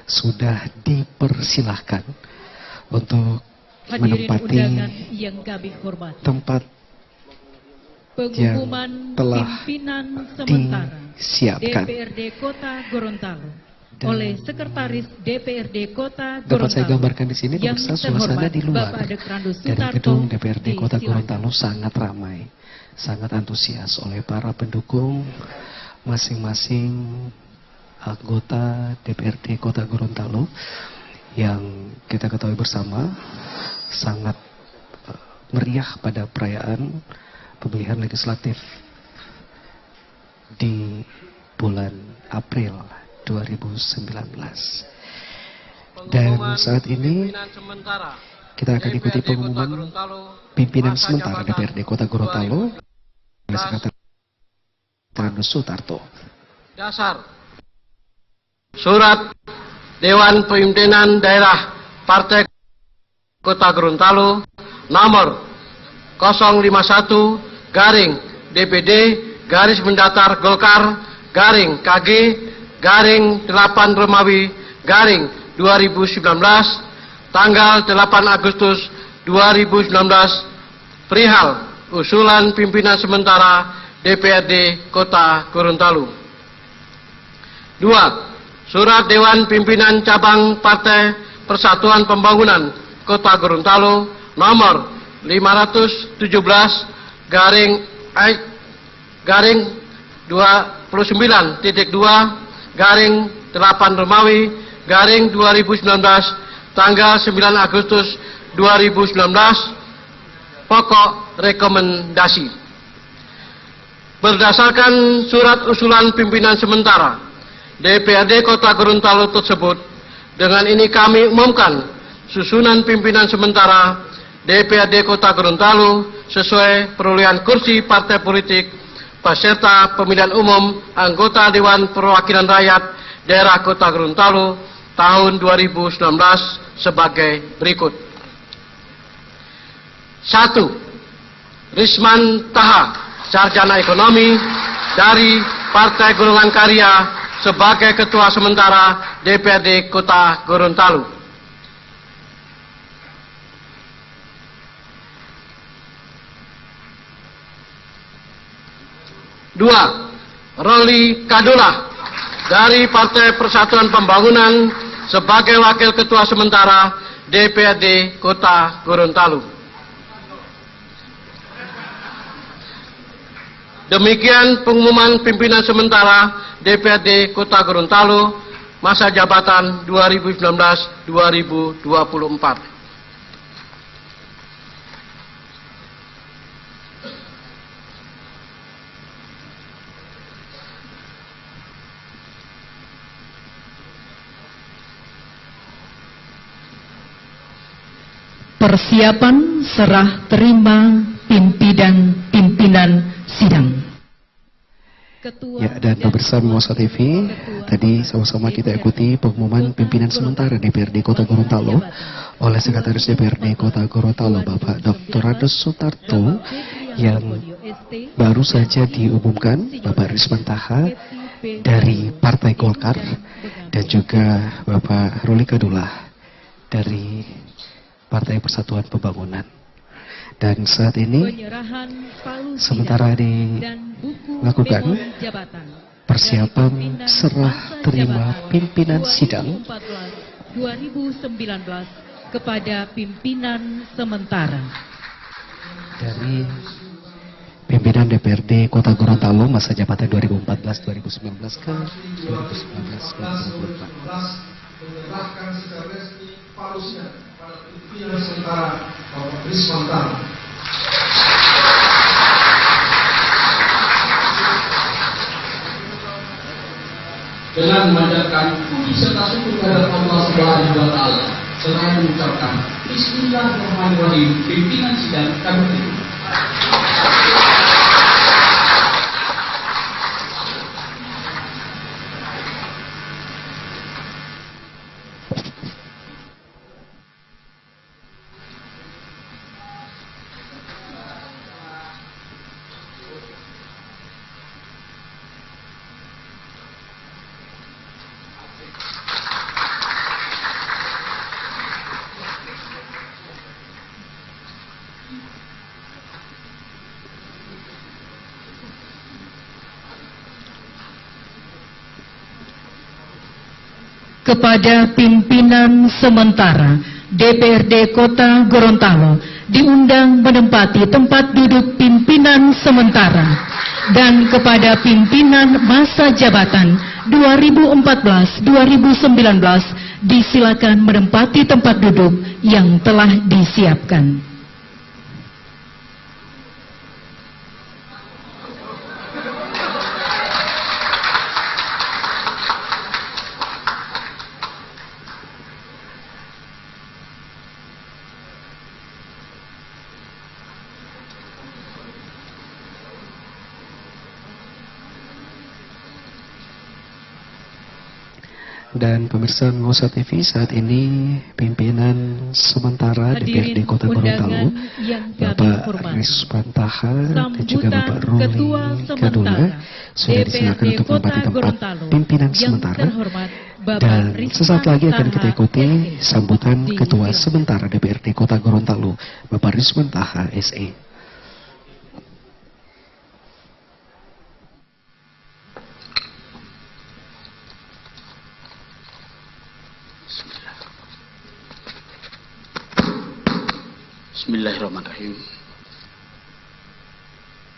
B: sudah dipersilahkan untuk menempati
C: yang kami hormati,
B: tempat
C: pengumuman
B: telah
C: pimpinan sementara
B: disiapkan.
C: DPRD Kota Gorontalo oleh Sekretaris DPRD Kota Gorontalo.
B: Dapat saya gambarkan di sini pemirsa, suasana di luar dari gedung DPRD Kota Gorontalo sangat ramai, sangat antusias oleh para pendukung masing-masing anggota DPRD Kota Gorontalo yang kita ketahui bersama sangat meriah pada perayaan pemilihan legislatif di bulan April 2019. Dan saat ini kita akan ikuti pengumuman pimpinan sementara DPRD Kota Gorontalo oleh Sekretaris Sutarto.
E: Dasar Surat Dewan Pimpinan Daerah Partai Kota Gorontalo nomor 051 garing DPD garis mendatar Golkar garing KG garing 8 Romawi garing 2019 tanggal 8 Agustus 2019 perihal usulan pimpinan sementara DPRD Kota Gorontalo. 2. Surat Dewan Pimpinan Cabang Partai Persatuan Pembangunan Kota Gorontalo nomor 517 garing 29.2 garing 8 Romawi garing 2019 tanggal 9 Agustus 2019 pokok rekomendasi. Berdasarkan surat usulan pimpinan sementara DPRD Kota Gorontalo tersebut, dengan ini kami umumkan susunan pimpinan sementara DPRD Kota Gorontalo sesuai perolehan kursi partai politik peserta pemilihan umum anggota Dewan Perwakilan Rakyat Daerah Kota Gorontalo tahun 2019 sebagai berikut. 1. Risman Taha, sarjana ekonomi dari Partai Golongan Karya sebagai Ketua Sementara DPRD Kota Gorontalo. 2. 2. Roli Kadola dari Partai Persatuan Pembangunan sebagai Wakil Ketua Sementara DPRD Kota Gorontalo. Demikian pengumuman pimpinan sementara DPRD Kota Gorontalo masa jabatan 2019-2024.
C: Persiapan serah terima pimpinan sidang.
B: Ya, dan pemirsa Mimosa TV, tadi sama-sama kita ikuti pengumuman pimpinan sementara DPRD Kota Gorontalo oleh Sekretaris DPRD Kota Gorontalo Bapak Dr. Rades Sutarto, yang baru saja diumumkan Bapak Risman Taha dari Partai Golkar dan juga Bapak Roli Kadola dari Partai Persatuan Pembangunan. Dan saat ini sementara dilakukan persiapan serah terima pimpinan sidang
C: 2019 kepada pimpinan sementara
B: dari pimpinan DPRD Kota Gorontalo masa jabatan 2014-2019 ke 2019-2024.
D: Menyerahkan secara resmi palusnya pada pimpinan sementara Bapak Risman Taha. Dengan memanjatkan puji serta syukur kepada Allah Subhanahu wa Ta'ala, seraya mengucapkan Bismillahirrahmanirrahim, pimpinan sidang kami tutup.
C: kepada pimpinan sementara DPRD Kota Gorontalo diundang menempati tempat duduk pimpinan sementara, dan kepada pimpinan masa jabatan 2014-2019 disilakan menempati tempat duduk yang telah disiapkan.
B: Dan pemirsa Mimosa TV, saat ini pimpinan sementara DPRD Kota Gorontalo Bapak Risman Taha dan juga Bapak Roli Kadola sudah disilakan untuk menempati tempat pimpinan sementara, dan sesaat lagi akan kita ikuti sambutan Ketua Sementara DPRD Kota Gorontalo Bapak Risman Taha SE.
A: Bismillahirrahmanirrahim.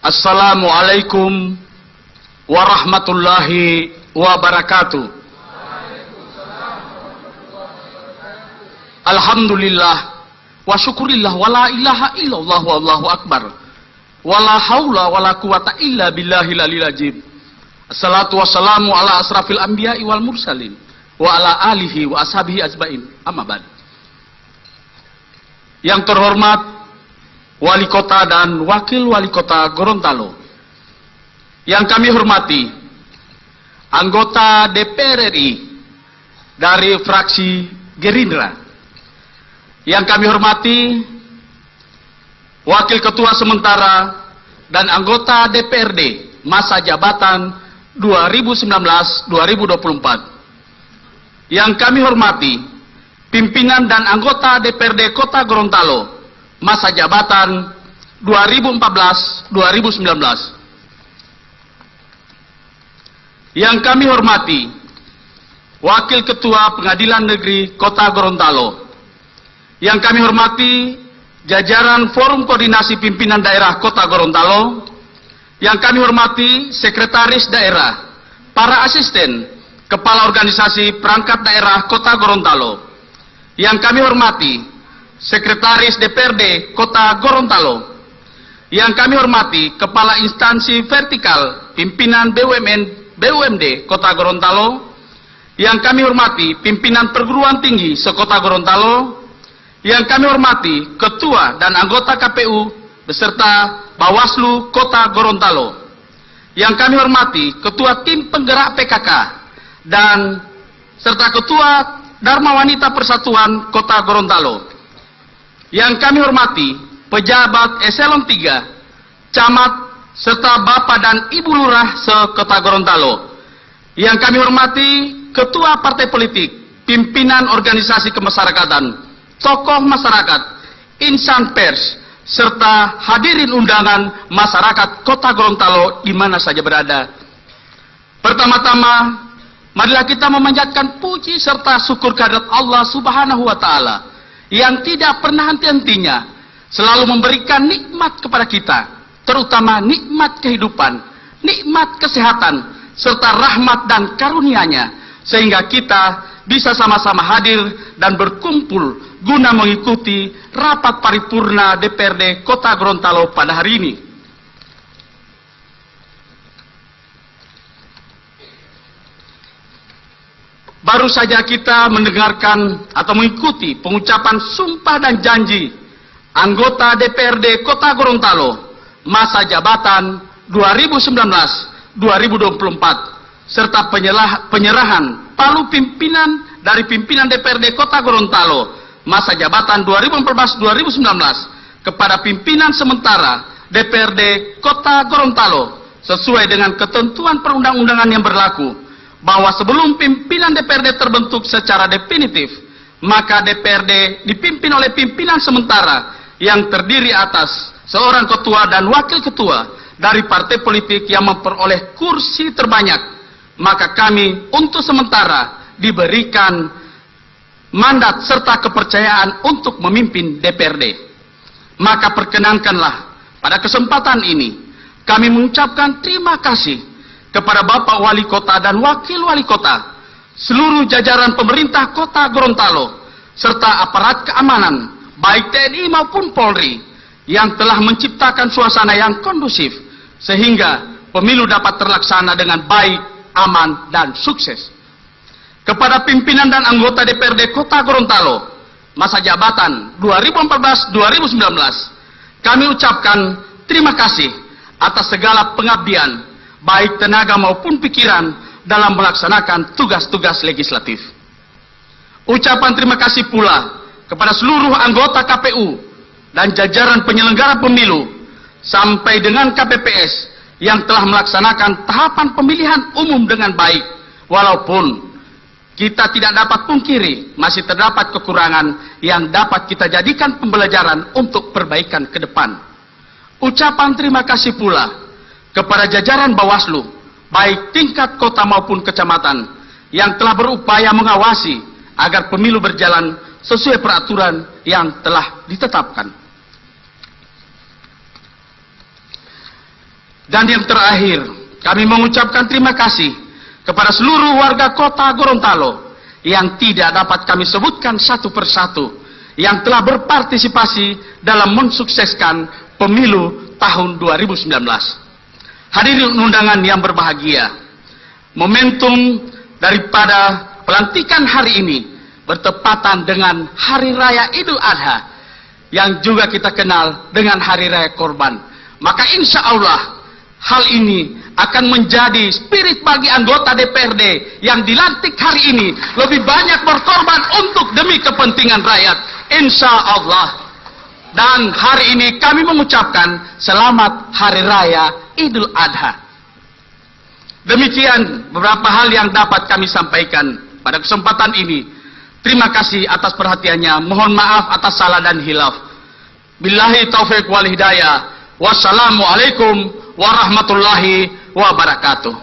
A: Assalamualaikum warahmatullahi wabarakatuh. Alhamdulillah wa syukurillah wa la ilaha illallah wallahu akbar wa la haula wa la quwata illa billahil aliyil azim. Assalatu wassalamu ala asrafil anbiya'i wal mursalin wa ala alihi wa ashabihi ajmain. Amma ba'd. Yang terhormat Wali Kota dan Wakil Wali Kota Gorontalo, yang kami hormati anggota DPR RI dari fraksi Gerindra, yang kami hormati Wakil Ketua Sementara dan anggota DPRD masa jabatan 2019-2024, yang kami hormati pimpinan dan anggota DPRD Kota Gorontalo masa jabatan 2014-2019. Yang kami hormati Wakil Ketua Pengadilan Negeri Kota Gorontalo. Yang kami hormati jajaran Forum Koordinasi Pimpinan Daerah Kota Gorontalo. Yang kami hormati Sekretaris Daerah, para asisten, Kepala Organisasi Perangkat Daerah Kota Gorontalo. Yang kami hormati Sekretaris DPRD Kota Gorontalo. Yang kami hormati Kepala Instansi Vertikal Pimpinan BUMD Kota Gorontalo. Yang kami hormati pimpinan perguruan tinggi sekota Gorontalo. Yang kami hormati Ketua dan anggota KPU beserta Bawaslu Kota Gorontalo. Yang kami hormati Ketua Tim Penggerak PKK dan serta Ketua Dharma Wanita Persatuan Kota Gorontalo. Yang kami hormati pejabat eselon 3, camat serta Bapak dan Ibu Lurah se-Kota Gorontalo. Yang kami hormati Ketua Partai Politik, pimpinan organisasi kemasyarakatan, tokoh masyarakat, insan pers, serta hadirin undangan masyarakat Kota Gorontalo di mana saja berada. Pertama-tama, marilah kita memanjatkan puji serta syukur kehadirat Allah Subhanahu wa Ta'ala yang tidak pernah henti-hentinya selalu memberikan nikmat kepada kita, terutama nikmat kehidupan, nikmat kesehatan, serta rahmat dan karunia-Nya, sehingga kita bisa sama-sama hadir dan berkumpul guna mengikuti rapat paripurna DPRD Kota Gorontalo pada hari ini. Baru saja kita mendengarkan atau mengikuti pengucapan sumpah dan janji anggota DPRD Kota Gorontalo masa jabatan 2019-2024 serta penyerahan palu pimpinan dari pimpinan DPRD Kota Gorontalo masa jabatan 2014-2019 kepada pimpinan sementara DPRD Kota Gorontalo sesuai dengan ketentuan perundang-undangan yang berlaku, bahwa sebelum pimpinan DPRD terbentuk secara definitif, maka DPRD dipimpin oleh pimpinan sementara yang terdiri atas seorang ketua dan wakil ketua dari partai politik yang memperoleh kursi terbanyak. Maka kami untuk sementara diberikan mandat serta kepercayaan untuk memimpin DPRD. Maka perkenankanlah pada kesempatan ini kami mengucapkan terima kasih kepada Bapak Wali Kota dan Wakil Wali Kota, seluruh jajaran pemerintah Kota Gorontalo, serta aparat keamanan, baik TNI maupun Polri, yang telah menciptakan suasana yang kondusif, sehingga pemilu dapat terlaksana dengan baik, aman, dan sukses. Kepada pimpinan dan anggota DPRD Kota Gorontalo, masa jabatan 2014-2019, kami ucapkan terima kasih atas segala pengabdian, baik tenaga maupun pikiran dalam melaksanakan tugas-tugas legislatif. Ucapan terima kasih pula kepada seluruh anggota KPU dan jajaran penyelenggara pemilu sampai dengan KPPS yang telah melaksanakan tahapan pemilihan umum dengan baik, walaupun kita tidak dapat pungkiri masih terdapat kekurangan yang dapat kita jadikan pembelajaran untuk perbaikan ke depan. Ucapan terima kasih pula kepada jajaran Bawaslu, baik tingkat kota maupun kecamatan, yang telah berupaya mengawasi agar pemilu berjalan sesuai peraturan yang telah ditetapkan. Dan yang terakhir, kami mengucapkan terima kasih kepada seluruh warga Kota Gorontalo yang tidak dapat kami sebutkan satu persatu, yang telah berpartisipasi dalam mensukseskan pemilu tahun 2019. Hadirin undangan yang berbahagia, momentum daripada pelantikan hari ini bertepatan dengan Hari Raya Idul Adha, yang juga kita kenal dengan Hari Raya Korban. Maka insya Allah hal ini akan menjadi spirit bagi anggota DPRD yang dilantik hari ini lebih banyak berkorban untuk demi kepentingan rakyat, insya Allah. Dan hari ini kami mengucapkan selamat Hari Raya Idul Adha. Demikian beberapa hal yang dapat kami sampaikan pada kesempatan ini. Terima kasih atas perhatiannya. Mohon maaf atas salah dan hilaf. Billahi taufiq wal hidayah. Wassalamualaikum warahmatullahi wabarakatuh.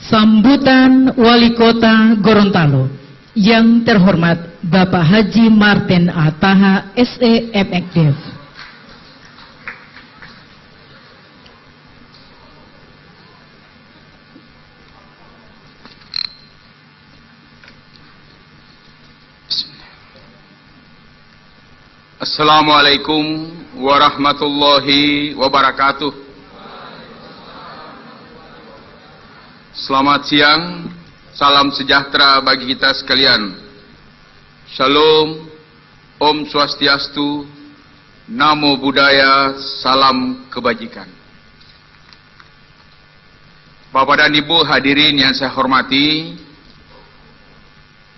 C: Sambutan Wali Kota Gorontalo yang terhormat Bapak Haji Martin A. Taha, SE, MXDF.
A: Assalamualaikum warahmatullahi wabarakatuh. Selamat siang, salam sejahtera bagi kita sekalian. Shalom, Om Swastiastu, Namo Buddhaya, salam kebajikan. Bapak dan Ibu hadirin yang saya hormati,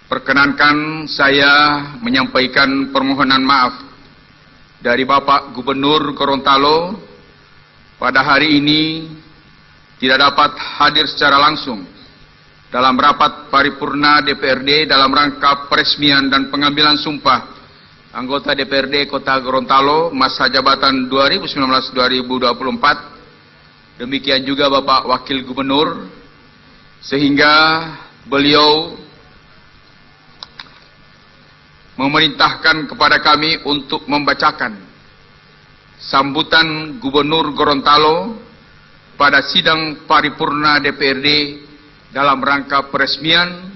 A: perkenankan saya menyampaikan permohonan maaf dari Bapak Gubernur Gorontalo pada hari ini tidak dapat hadir secara langsung dalam rapat paripurna DPRD dalam rangka peresmian dan pengambilan sumpah anggota DPRD Kota Gorontalo masa jabatan 2019-2024. Demikian juga Bapak Wakil Gubernur, sehingga beliau memerintahkan kepada kami untuk membacakan sambutan Gubernur Gorontalo pada sidang paripurna DPRD dalam rangka peresmian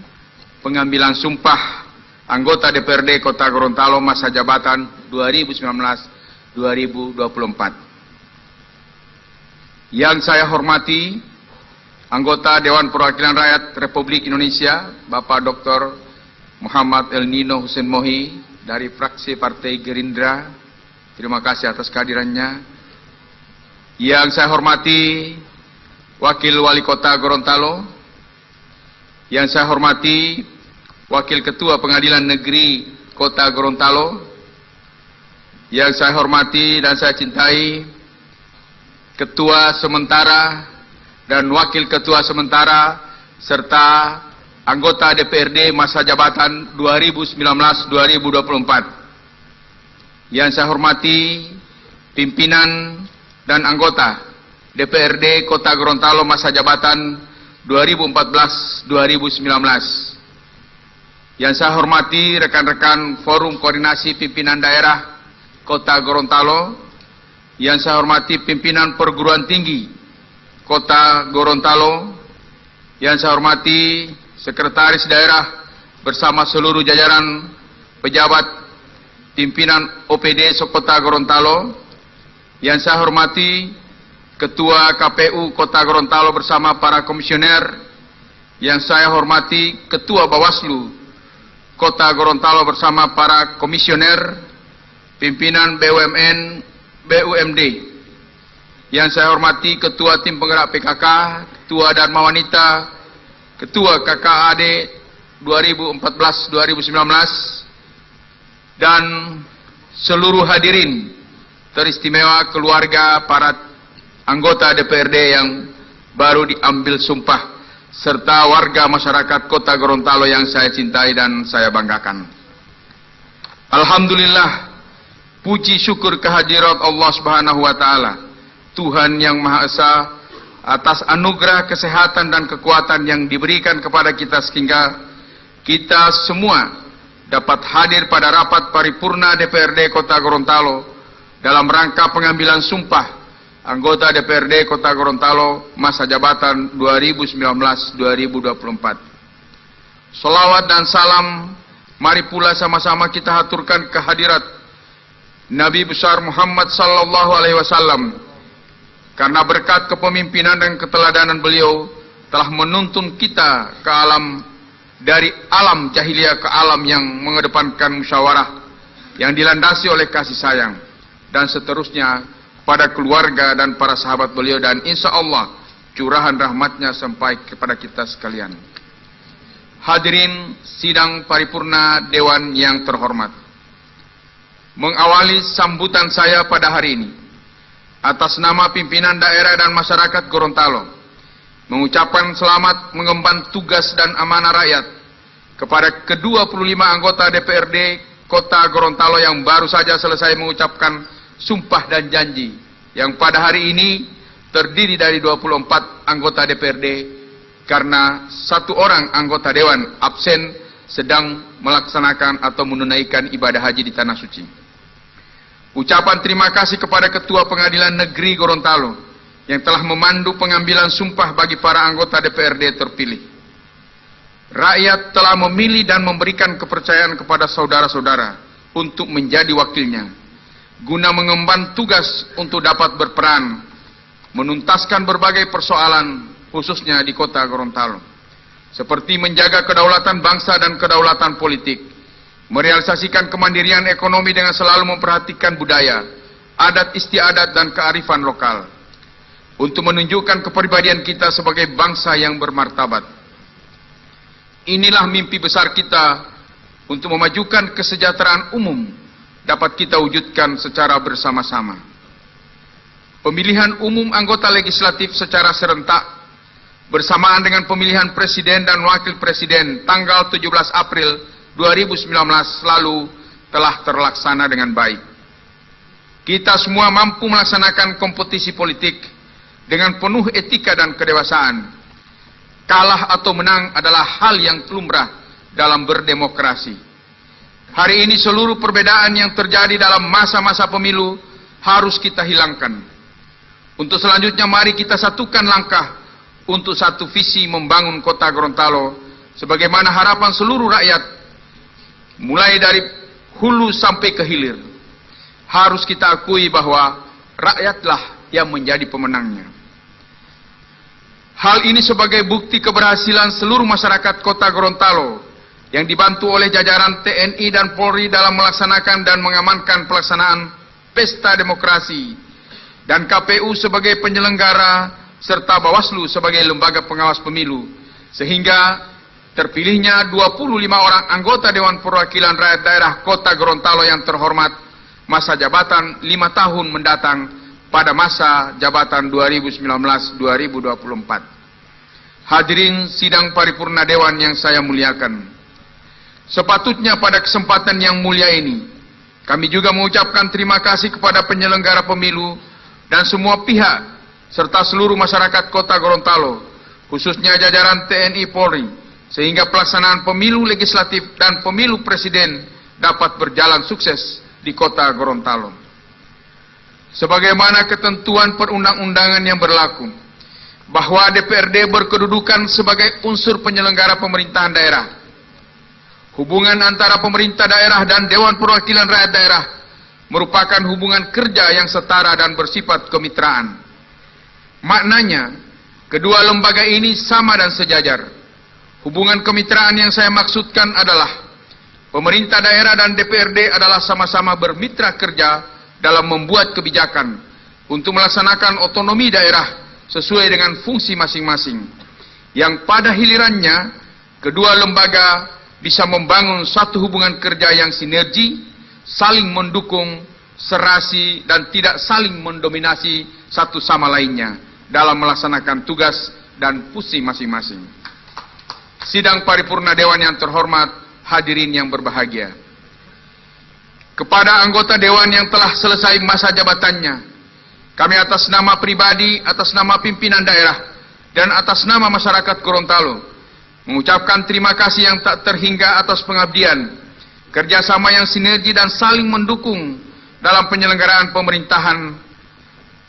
A: pengambilan sumpah anggota DPRD Kota Gorontalo masa jabatan 2019-2024. Yang saya hormati anggota Dewan Perwakilan Rakyat Republik Indonesia, Bapak Dr. Muhammad El Nino Hussein Mohi dari fraksi Partai Gerindra, terima kasih atas kehadirannya. Yang saya hormati Wakil Wali Kota Gorontalo, yang saya hormati Wakil Ketua Pengadilan Negeri Kota Gorontalo, yang saya hormati dan saya cintai Ketua Sementara dan Wakil Ketua Sementara serta anggota DPRD masa jabatan 2019-2024. Yang saya hormati pimpinan dan anggota DPRD Kota Gorontalo masa jabatan 2014-2019. Yang saya hormati rekan-rekan Forum Koordinasi Pimpinan Daerah Kota Gorontalo. Yang saya hormati pimpinan perguruan tinggi Kota Gorontalo. Yang saya hormati Sekretaris Daerah bersama seluruh jajaran pejabat pimpinan OPD Kota Gorontalo. Yang saya hormati Ketua KPU Kota Gorontalo bersama para komisioner. Yang saya hormati Ketua Bawaslu Kota Gorontalo bersama para komisioner, pimpinan BUMN, BUMD. Yang saya hormati Ketua Tim Penggerak PKK, Ketua Dharma Wanita, Ketua KKAD 2014-2019, dan seluruh hadirin teristimewa keluarga para anggota DPRD yang baru diambil sumpah, serta warga masyarakat Kota Gorontalo yang saya cintai dan saya banggakan. Alhamdulillah, puji syukur kehadirat Allah Subhanahu wa Ta'ala, Tuhan yang Maha Esa, atas anugerah kesehatan dan kekuatan yang diberikan kepada kita sehingga kita semua dapat hadir pada rapat paripurna DPRD Kota Gorontalo dalam rangka pengambilan sumpah anggota DPRD Kota Gorontalo masa jabatan 2019-2024. Salawat dan salam mari pula sama-sama kita haturkan kehadirat Nabi besar Muhammad sallallahu alaihi wasallam. Karena berkat kepemimpinan dan keteladanan beliau telah menuntun kita ke alam, dari alam jahiliyah ke alam yang mengedepankan musyawarah yang dilandasi oleh kasih sayang, dan seterusnya pada keluarga dan para sahabat beliau, dan insya Allah curahan rahmatnya sampai kepada kita sekalian. Hadirin sidang paripurna Dewan yang terhormat, mengawali sambutan saya pada hari ini atas nama pimpinan daerah dan masyarakat Gorontalo, mengucapkan selamat mengemban tugas dan amanah rakyat kepada ke-25 anggota DPRD Kota Gorontalo yang baru saja selesai mengucapkan sumpah dan janji, yang pada hari ini terdiri dari 24 anggota DPRD
G: karena satu orang anggota dewan absen sedang melaksanakan atau menunaikan ibadah haji di Tanah Suci. Ucapan terima kasih kepada Ketua Pengadilan Negeri Gorontalo yang telah memandu pengambilan sumpah bagi para anggota DPRD terpilih. Rakyat telah memilih dan memberikan kepercayaan kepada saudara-saudara untuk menjadi wakilnya, guna mengemban tugas untuk dapat berperan menuntaskan berbagai persoalan khususnya di kota Gorontalo, seperti menjaga kedaulatan bangsa dan kedaulatan politik, merealisasikan kemandirian ekonomi dengan selalu memperhatikan budaya, adat istiadat dan kearifan lokal, untuk menunjukkan kepribadian kita sebagai bangsa yang bermartabat. Inilah mimpi besar kita untuk memajukan kesejahteraan umum dapat kita wujudkan secara bersama-sama. Pemilihan umum anggota legislatif secara serentak bersamaan dengan pemilihan presiden dan wakil presiden tanggal 17 April 2019 lalu telah terlaksana dengan baik. Kita semua mampu melaksanakan kompetisi politik dengan penuh etika dan kedewasaan. Kalah atau menang adalah hal yang lumrah dalam berdemokrasi. Hari ini seluruh perbedaan yang terjadi dalam masa-masa pemilu harus kita hilangkan. Untuk selanjutnya mari kita satukan langkah untuk satu visi membangun kota Gorontalo sebagaimana harapan seluruh rakyat, mulai dari hulu sampai ke hilir. Harus kita akui bahwa rakyatlah yang menjadi pemenangnya. Hal ini sebagai bukti keberhasilan seluruh masyarakat kota Gorontalo yang dibantu oleh jajaran TNI dan Polri dalam melaksanakan dan mengamankan pelaksanaan pesta demokrasi, dan KPU sebagai penyelenggara serta Bawaslu sebagai lembaga pengawas pemilu, sehingga terpilihnya 25 orang anggota Dewan Perwakilan Rakyat Daerah Kota Gorontalo yang terhormat masa jabatan 5 tahun mendatang pada masa jabatan 2019-2024. Hadirin sidang paripurna Dewan yang saya muliakan, sepatutnya pada kesempatan yang mulia ini kami juga mengucapkan terima kasih kepada penyelenggara pemilu dan semua pihak serta seluruh masyarakat kota Gorontalo, khususnya jajaran TNI Polri, sehingga pelaksanaan pemilu legislatif dan pemilu presiden dapat berjalan sukses di kota Gorontalo. Sebagaimana ketentuan perundang-undangan yang berlaku, bahwa DPRD berkedudukan sebagai unsur penyelenggara pemerintahan daerah. Hubungan antara pemerintah daerah dan Dewan Perwakilan Rakyat Daerah merupakan hubungan kerja yang setara dan bersifat kemitraan. Maknanya, kedua lembaga ini sama dan sejajar. Hubungan kemitraan yang saya maksudkan adalah pemerintah daerah dan DPRD adalah sama-sama bermitra kerja dalam membuat kebijakan untuk melaksanakan otonomi daerah sesuai dengan fungsi masing-masing, yang pada hilirannya kedua lembaga bisa membangun satu hubungan kerja yang sinergi, saling mendukung, serasi, dan tidak saling mendominasi satu sama lainnya dalam melaksanakan tugas dan fungsi masing-masing. Sidang paripurna Dewan yang terhormat, hadirin yang berbahagia. Kepada anggota Dewan yang telah selesai masa jabatannya, kami atas nama pribadi, atas nama pimpinan daerah, dan atas nama masyarakat Gorontalo mengucapkan terima kasih yang tak terhingga atas pengabdian, kerjasama yang sinergi dan saling mendukung dalam penyelenggaraan pemerintahan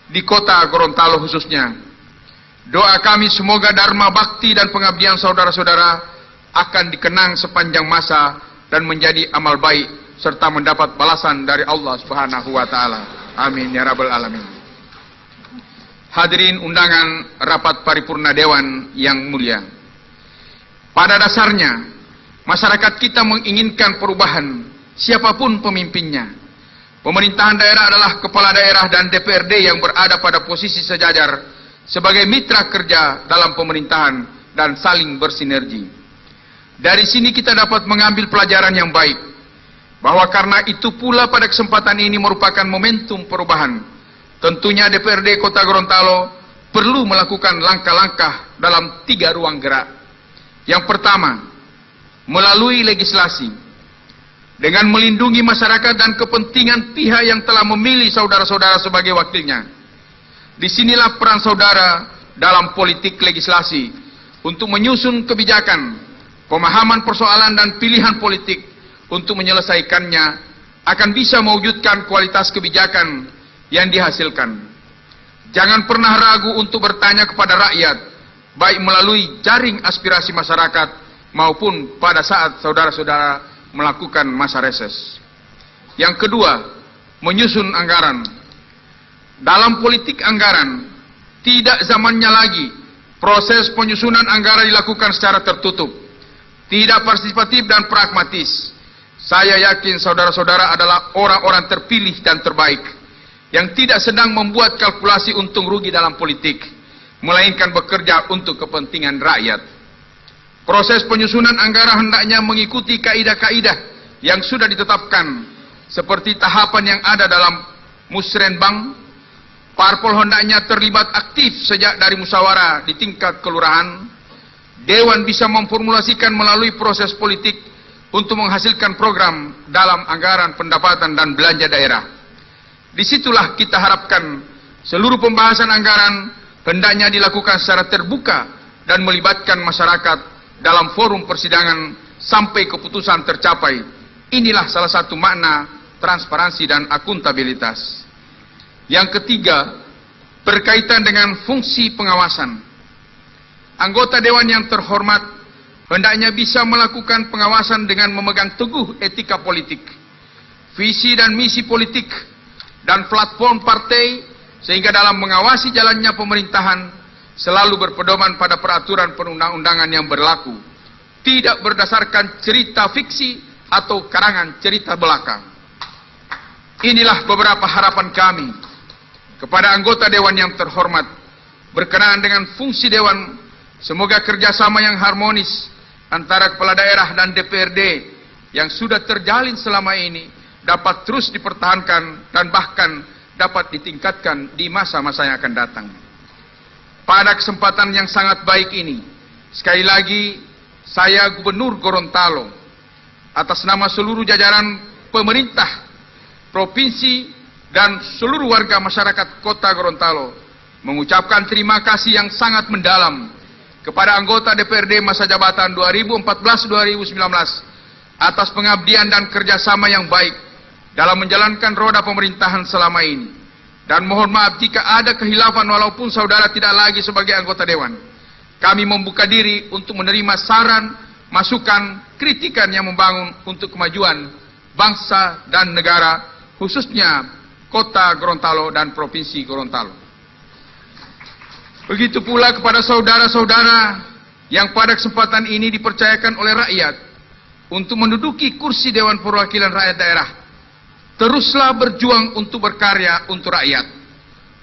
G: di kota Gorontalo khususnya. Doa kami semoga dharma bakti dan pengabdian saudara-saudara akan dikenang sepanjang masa dan menjadi amal baik serta mendapat balasan dari Allah Subhanahu wa taala. Amin ya rabbal alamin. Hadirin undangan rapat paripurna Dewan yang mulia. Pada dasarnya, masyarakat kita menginginkan perubahan, siapapun pemimpinnya. Pemerintahan daerah adalah kepala daerah dan DPRD yang berada pada posisi sejajar sebagai mitra kerja dalam pemerintahan dan saling bersinergi. Dari sini kita dapat mengambil pelajaran yang baik, bahwa karena itu pula pada kesempatan ini merupakan momentum perubahan. Tentunya DPRD Kota Gorontalo perlu melakukan langkah-langkah dalam 3 ruang gerak. Yang pertama, melalui legislasi, dengan melindungi masyarakat dan kepentingan pihak yang telah memilih saudara-saudara sebagai wakilnya. Disinilah peran saudara dalam politik legislasi untuk menyusun kebijakan, pemahaman persoalan dan pilihan politik untuk menyelesaikannya akan bisa mewujudkan kualitas kebijakan yang dihasilkan. Jangan pernah ragu untuk bertanya kepada rakyat, baik melalui jaring aspirasi masyarakat maupun pada saat saudara-saudara melakukan masa reses. Yang kedua, menyusun anggaran. Dalam politik anggaran, tidak zamannya lagi proses penyusunan anggaran dilakukan secara tertutup, tidak partisipatif dan pragmatis. Saya yakin saudara-saudara adalah orang-orang terpilih dan terbaik yang tidak sedang membuat kalkulasi untung rugi dalam politik, melainkan bekerja untuk kepentingan rakyat. Proses penyusunan anggaran hendaknya mengikuti kaidah-kaidah yang sudah ditetapkan, seperti tahapan yang ada dalam musrenbang. Parpol hendaknya terlibat aktif sejak dari musyawarah di tingkat kelurahan. Dewan bisa memformulasikan melalui proses politik untuk menghasilkan program dalam anggaran pendapatan dan belanja daerah. Disitulah kita harapkan seluruh pembahasan anggaran hendaknya dilakukan secara terbuka dan melibatkan masyarakat dalam forum persidangan sampai keputusan tercapai. Inilah salah satu makna transparansi dan akuntabilitas. Yang ketiga, berkaitan dengan fungsi pengawasan. Anggota Dewan yang terhormat hendaknya bisa melakukan pengawasan dengan memegang teguh etika politik, visi dan misi politik, dan platform partai, sehingga dalam mengawasi jalannya pemerintahan selalu berpedoman pada peraturan perundang-undangan yang berlaku, tidak berdasarkan cerita fiksi atau karangan cerita belaka. Inilah beberapa harapan kami kepada anggota Dewan yang terhormat berkenaan dengan fungsi Dewan. Semoga kerjasama yang harmonis antara kepala daerah dan DPRD yang sudah terjalin selama ini dapat terus dipertahankan dan bahkan dapat ditingkatkan di masa-masa yang akan datang. Pada kesempatan yang sangat baik ini, sekali lagi saya Gubernur Gorontalo atas nama seluruh jajaran pemerintah provinsi dan seluruh warga masyarakat Kota Gorontalo mengucapkan terima kasih yang sangat mendalam kepada anggota DPRD masa jabatan 2014-2019 atas pengabdian dan kerjasama yang baik dalam menjalankan roda pemerintahan selama ini. Dan mohon maaf jika ada khilafan walaupun saudara tidak lagi sebagai anggota Dewan. Kami membuka diri untuk menerima saran, masukan, kritikan yang membangun untuk kemajuan bangsa dan negara, khususnya Kota Gorontalo dan Provinsi Gorontalo. Begitu pula kepada saudara-saudara yang pada kesempatan ini dipercayakan oleh rakyat untuk menduduki kursi Dewan Perwakilan Rakyat Daerah. Teruslah berjuang untuk berkarya untuk rakyat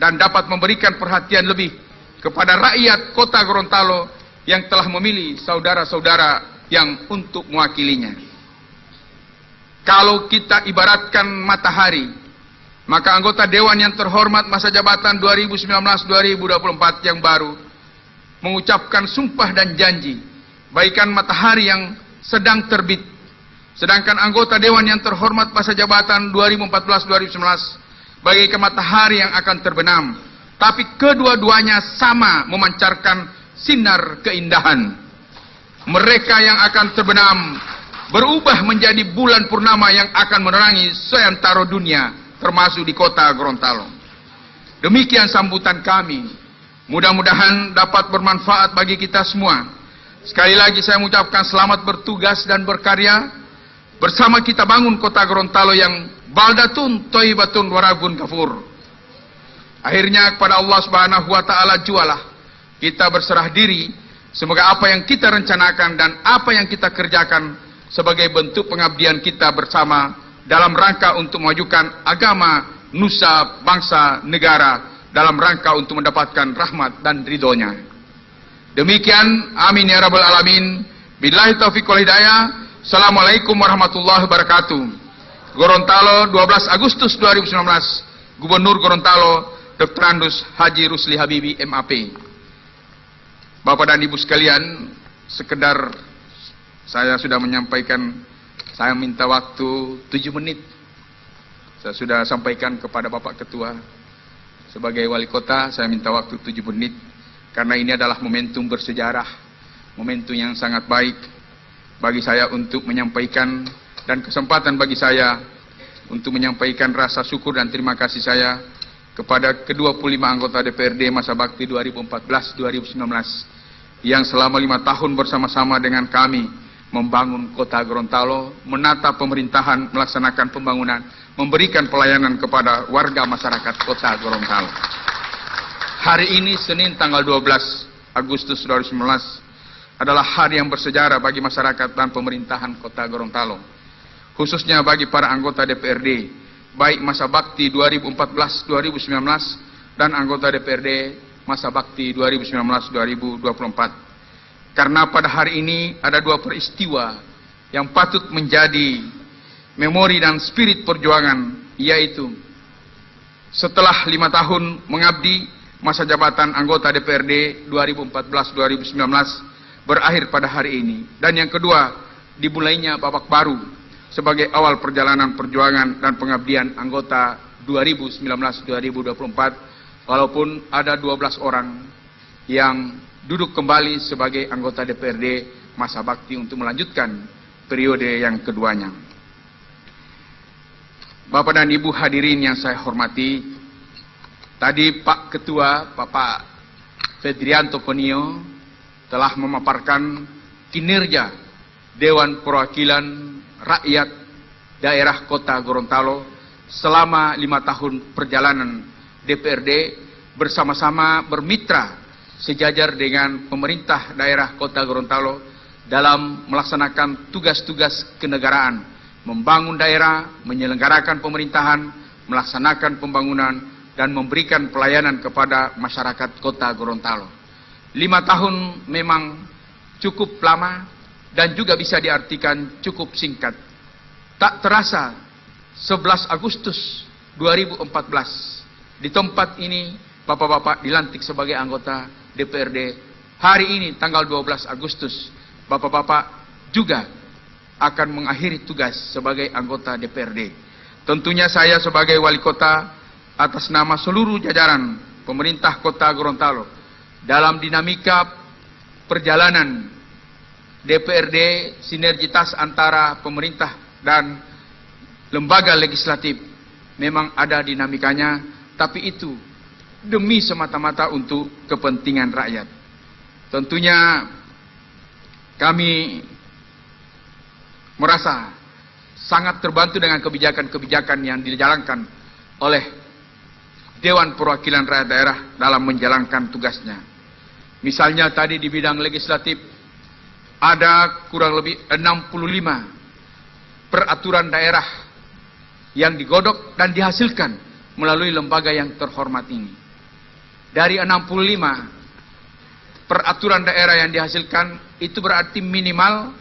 G: dan dapat memberikan perhatian lebih kepada rakyat Kota Gorontalo yang telah memilih saudara-saudara yang untuk mewakilinya. Kalau kita ibaratkan matahari, maka anggota Dewan yang terhormat masa jabatan 2019-2024 yang baru mengucapkan sumpah dan janji bagaikan matahari yang sedang terbit. Sedangkan anggota Dewan yang terhormat masa jabatan 2014-2019 bagaikan matahari yang akan terbenam. Tapi kedua-duanya sama memancarkan sinar keindahan. Mereka yang akan terbenam berubah menjadi bulan purnama yang akan menerangi seantero dunia, termasuk di Kota Gorontalo. Demikian sambutan kami. Mudah-mudahan dapat bermanfaat bagi kita semua. Sekali lagi saya mengucapkan selamat bertugas dan berkarya. Bersama kita bangun Kota Gorontalo yang baldatun thayyibatun warabun ghafur. Akhirnya kepada Allah Subhanahu wa taala jualah kita berserah diri. Semoga apa yang kita rencanakan dan apa yang kita kerjakan sebagai bentuk pengabdian kita bersama dalam rangka untuk memajukan agama, nusa, bangsa, negara, dalam rangka untuk mendapatkan rahmat dan ridhonya. Demikian, amin ya rabbal alamin. Billahi taufiq wal hidayah. Assalamualaikum warahmatullahi wabarakatuh. Gorontalo, 12 Agustus 2019. Gubernur Gorontalo, Dr. Andus Haji Rusli Habibi, MAP. Bapak dan Ibu sekalian, sekedar saya sudah menyampaikan, saya minta waktu 7 menit. Saya sudah sampaikan kepada Bapak Ketua, sebagai wali kota, saya minta waktu 7 menit, karena ini adalah momentum bersejarah. momentum yang sangat baik bagi saya untuk menyampaikan dan kesempatan bagi saya untuk menyampaikan rasa syukur dan terima kasih saya kepada ke-25 anggota DPRD masa bakti 2014-2019 yang selama 5 tahun bersama-sama dengan kami membangun Kota Gorontalo, menata pemerintahan, melaksanakan pembangunan, memberikan pelayanan kepada warga masyarakat Kota Gorontalo. Hari ini Senin tanggal 12 Agustus 2019 adalah hari yang bersejarah bagi masyarakat dan pemerintahan Kota Gorontalo, khususnya bagi para anggota DPRD, baik masa bakti 2014-2019 dan anggota DPRD masa bakti 2019-2024. Karena pada hari ini ada dua peristiwa yang patut menjadi memori dan spirit perjuangan, yaitu setelah 5 tahun mengabdi, masa jabatan anggota DPRD 2014-2019 berakhir pada hari ini. Dan yang kedua, dimulainya babak baru sebagai awal perjalanan perjuangan dan pengabdian anggota 2019-2024, walaupun ada 12 orang yang duduk kembali sebagai anggota DPRD masa bakti untuk melanjutkan periode yang keduanya. Bapak dan Ibu hadirin yang saya hormati, tadi Pak Ketua, Bapak Fedrianto Konio telah memaparkan kinerja Dewan Perwakilan Rakyat Daerah Kota Gorontalo selama 5 tahun perjalanan DPRD bersama-sama bermitra sejajar dengan pemerintah daerah Kota Gorontalo dalam melaksanakan tugas-tugas kenegaraan, membangun daerah, menyelenggarakan pemerintahan, melaksanakan pembangunan, dan memberikan pelayanan kepada masyarakat Kota Gorontalo. 5 tahun memang cukup lama dan juga bisa diartikan cukup singkat. Tak terasa 11 Agustus 2014 di tempat ini Bapak-bapak dilantik sebagai anggota DPRD. Hari ini tanggal 12 Agustus Bapak-bapak juga akan mengakhiri tugas sebagai anggota DPRD. Tentunya saya sebagai wali kota atas nama seluruh jajaran pemerintah Kota Gorontalo dalam dinamika perjalanan DPRD, sinergitas antara pemerintah dan lembaga legislatif memang ada dinamikanya, tapi itu demi semata-mata untuk kepentingan rakyat. Tentunya kami merasa sangat terbantu dengan kebijakan-kebijakan yang dijalankan oleh Dewan Perwakilan Rakyat Daerah dalam menjalankan tugasnya. Misalnya tadi di bidang legislatif ada kurang lebih 65 peraturan daerah yang digodok dan dihasilkan melalui lembaga yang terhormat ini. Dari 65 peraturan daerah yang dihasilkan, itu berarti minimal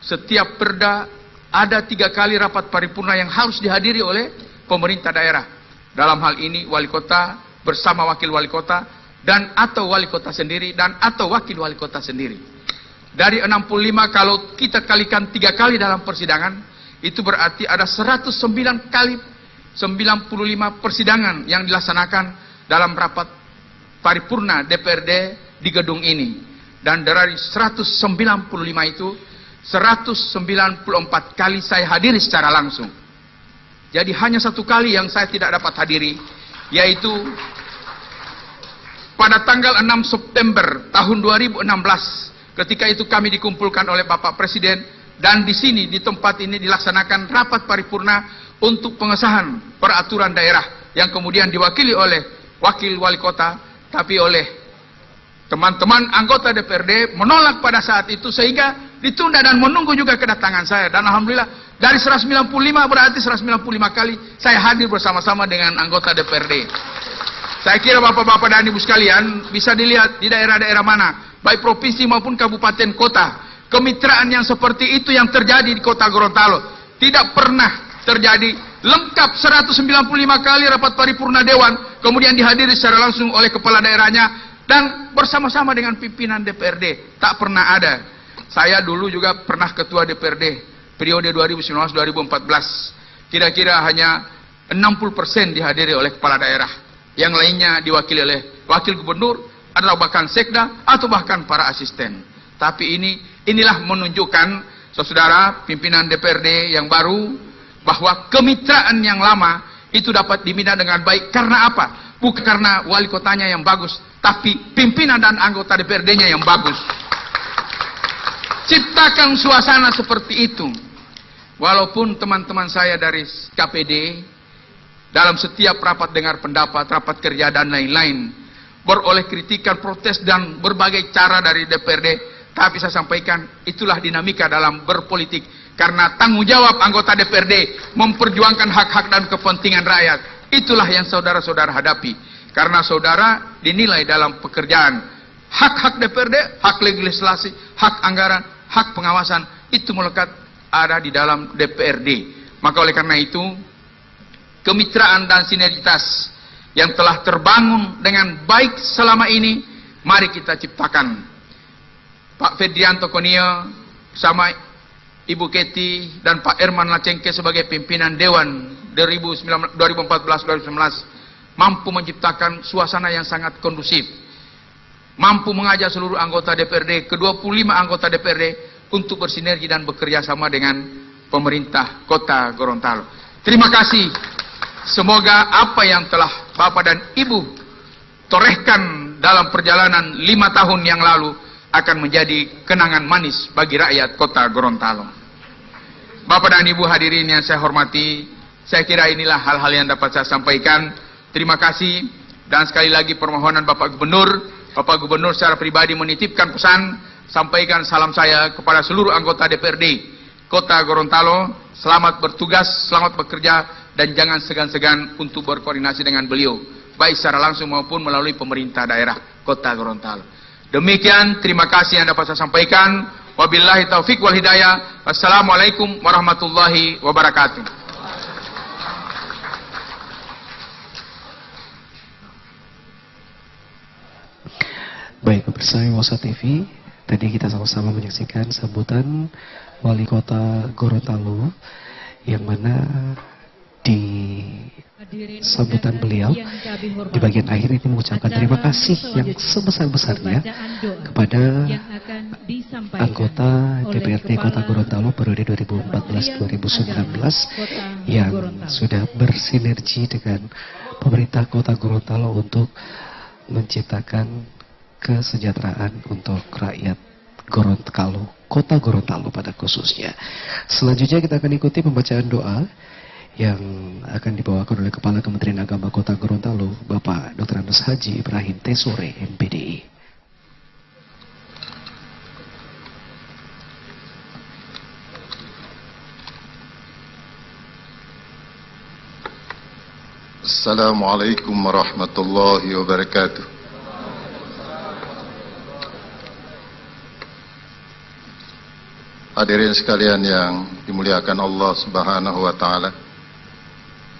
G: setiap perda ada 3 kali rapat paripurna yang harus dihadiri oleh pemerintah daerah. Dalam hal ini wali kota bersama wakil wali kota dan atau wali kota sendiri dan atau wakil wali kota sendiri. Dari 65 kalau kita kalikan 3 kali dalam persidangan, itu berarti ada 109 kali 95 persidangan yang dilaksanakan dalam rapat paripurna DPRD di gedung ini. Dan dari 195 itu 194 kali saya hadiri secara langsung. Jadi hanya 1 kali yang saya tidak dapat hadiri, yaitu pada tanggal 6 September tahun 2016, ketika itu kami dikumpulkan oleh Bapak Presiden, dan di sini di tempat ini dilaksanakan rapat paripurna untuk pengesahan peraturan daerah yang kemudian diwakili oleh wakil wali kota, tapi oleh teman-teman anggota DPRD menolak pada saat itu sehingga ditunda dan menunggu juga kedatangan saya. Dan alhamdulillah dari 195 berarti 195 kali saya hadir bersama-sama dengan anggota DPRD. Saya kira bapak-bapak dan ibu sekalian bisa dilihat di daerah-daerah mana, baik provinsi maupun kabupaten kota, kemitraan yang seperti itu yang terjadi di Kota Gorontalo. Tidak pernah terjadi lengkap 195 kali rapat paripurna Dewan, kemudian dihadiri secara langsung oleh kepala daerahnya dan bersama-sama dengan pimpinan DPRD. Tak pernah ada. Saya dulu juga pernah ketua DPRD periode 2019-2014. Kira-kira hanya 60% dihadiri oleh kepala daerah. Yang lainnya diwakili oleh wakil gubernur, atau bahkan sekda, atau bahkan para asisten. Tapi inilah menunjukkan, saudara pimpinan DPRD yang baru, bahwa kemitraan yang lama itu dapat dibina dengan baik. Karena apa? Bukan karena wali kotanya yang bagus, tapi pimpinan dan anggota DPRD-nya yang bagus. Ciptakan suasana seperti itu. Walaupun teman-teman saya dari KPD dalam setiap rapat dengar pendapat, rapat kerja dan lain-lain beroleh kritikan, protes dan berbagai cara dari DPRD, tapi saya sampaikan itulah dinamika dalam berpolitik. Karena tanggung jawab anggota DPRD memperjuangkan hak-hak dan kepentingan rakyat. Itulah yang saudara-saudara hadapi. Karena saudara dinilai dalam pekerjaan hak-hak DPRD, hak legislasi, hak anggaran, hak pengawasan, itu melekat ada di dalam DPRD. Maka oleh karena itu, kemitraan dan sinergitas yang telah terbangun dengan baik selama ini, mari kita ciptakan. Pak Fedrianto Konio sama Ibu Keti dan Pak Herman Lacengke sebagai pimpinan Dewan 2014-2019 mampu menciptakan suasana yang sangat kondusif, mampu mengajak seluruh anggota DPRD, ke-25 anggota DPRD untuk bersinergi dan bekerja sama dengan pemerintah Kota Gorontalo. Terima kasih. Semoga apa yang telah Bapak dan Ibu torehkan dalam perjalanan 5 tahun yang lalu akan menjadi kenangan manis bagi rakyat Kota Gorontalo. Bapak dan Ibu hadirin yang saya hormati, saya kira inilah hal-hal yang dapat saya sampaikan. Terima kasih, dan sekali lagi permohonan Bapak Gubernur secara pribadi menitipkan pesan, sampaikan salam saya kepada seluruh anggota DPRD Kota Gorontalo. Selamat bertugas, selamat bekerja, dan jangan segan-segan untuk berkoordinasi dengan beliau, baik secara langsung maupun melalui pemerintah daerah Kota Gorontalo. Demikian, terima kasih yang dapat saya sampaikan. Wabillahi taufik wal hidayah. Wassalamualaikum warahmatullahi wabarakatuh.
B: Baik, pemirsa Wosa TV, tadi kita sama-sama menyaksikan sambutan Wali Kota Gorontalo, yang mana di sambutan beliau di bagian akhir ini mengucapkan terima kasih yang sebesar-besarnya kepada anggota DPRD Kota Gorontalo periode 2014-2019 yang sudah bersinergi dengan pemerintah Kota Gorontalo untuk menciptakan kesejahteraan untuk rakyat Gorontalo, Kota Gorontalo pada khususnya. Selanjutnya kita akan ikuti pembacaan doa yang akan dibawakan oleh Kepala Kementerian Agama Kota Gorontalo, Bapak Dr. Andes Haji Ibrahim Tesore, MPDI.
H: Assalamualaikum warahmatullahi wabarakatuh. Hadirin sekalian yang dimuliakan Allah Subhanahu wa taala.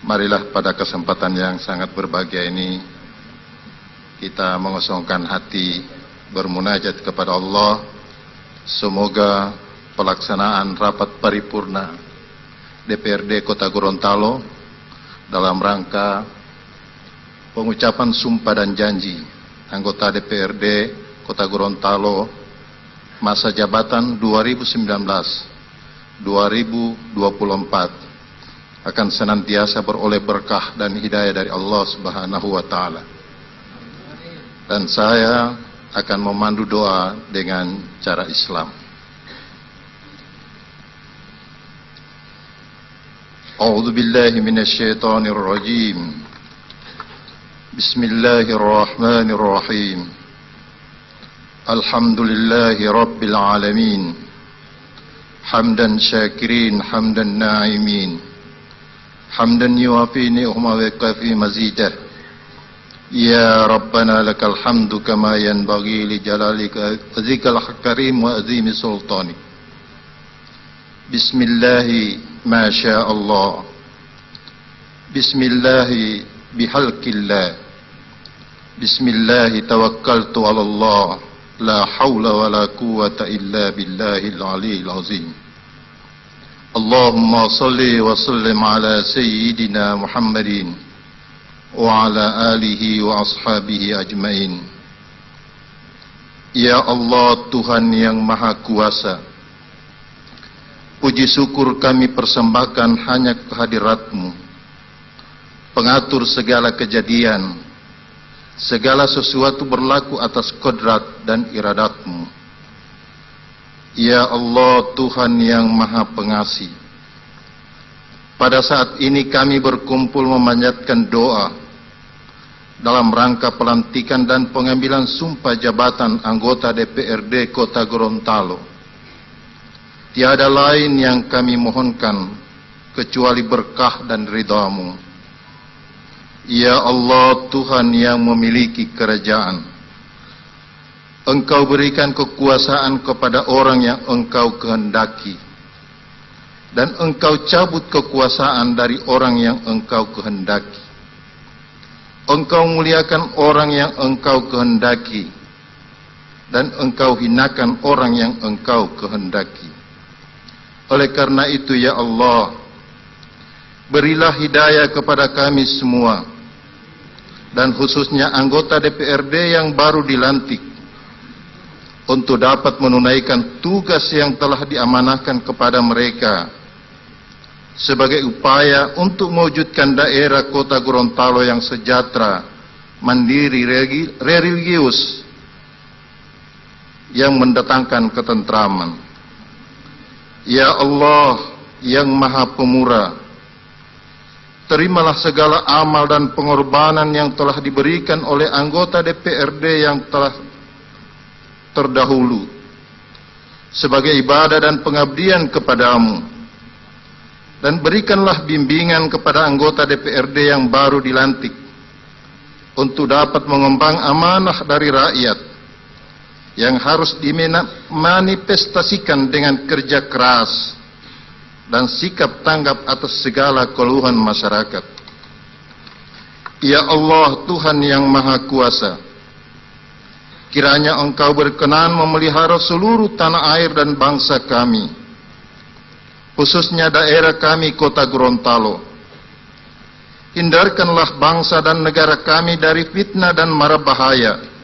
H: Marilah pada kesempatan yang sangat berbahagia ini kita mengosongkan hati bermunajat kepada Allah. Semoga pelaksanaan rapat paripurna DPRD Kota Gorontalo dalam rangka pengucapan sumpah dan janji anggota DPRD Kota Gorontalo masa jabatan 2019-2024 akan senantiasa beroleh berkah dan hidayah dari Allah Subhanahu wa taala. Dan saya akan memandu doa dengan cara Islam. A'udzu billahi minasyaitonir rajim. Bismillahirrahmanirrahim. Alhamdulillahi rabbil alamin. Hamdan syakirin, hamdan na'imin. حمدا يوافي نعمه ويكافي مزيده يا ربنا لك الحمد كما ينبغي لجلالك وذيك الكريم وعظيم سلطانك بسم الله ما شاء الله بسم الله بحلق الله بسم الله توكلت على الله لا حول ولا قوة إلا بالله العلي العظيم اللهم صل وسلم على سيدنا محمد وعلى آله وأصحابه أجمعين Ya Allah, Tuhan yang Maha Kuasa, puji syukur kami persembahkan hanya kehadirat-Mu, pengatur segala kejadian, segala sesuatu berlaku atas kodrat dan iradat-Mu. Ya Allah, Tuhan yang Maha Pengasih, pada saat ini kami berkumpul memanjatkan doa dalam rangka pelantikan dan pengambilan sumpah jabatan anggota DPRD Kota Gorontalo. Tiada lain yang kami mohonkan kecuali berkah dan ridha-Mu. Ya Allah, Tuhan yang memiliki kerajaan, Engkau berikan kekuasaan kepada orang yang Engkau kehendaki, dan Engkau cabut kekuasaan dari orang yang Engkau kehendaki. Engkau muliakan orang yang Engkau kehendaki, dan Engkau hinakan orang yang Engkau kehendaki. Oleh karena itu, ya Allah, berilah hidayah kepada kami semua, dan khususnya anggota DPRD yang baru dilantik, untuk dapat menunaikan tugas yang telah diamanahkan kepada mereka, sebagai upaya untuk mewujudkan daerah Kota Gorontalo yang sejahtera, mandiri, religius, yang mendatangkan ketentraman. Ya Allah yang Maha Pemurah, terimalah segala amal dan pengorbanan yang telah diberikan oleh anggota DPRD yang telah terdahulu, sebagai ibadah dan pengabdian kepada-Mu. Dan berikanlah bimbingan kepada anggota DPRD yang baru dilantik, untuk dapat mengemban amanah dari rakyat, yang harus dimanifestasikan dengan kerja keras dan sikap tanggap atas segala keluhan masyarakat. Ya Allah, Tuhan yang Maha Kuasa, kiranya Engkau berkenan memelihara seluruh tanah air dan bangsa kami, khususnya daerah kami Kota Gorontalo. Hindarkanlah bangsa dan negara kami dari fitnah dan mara bahaya.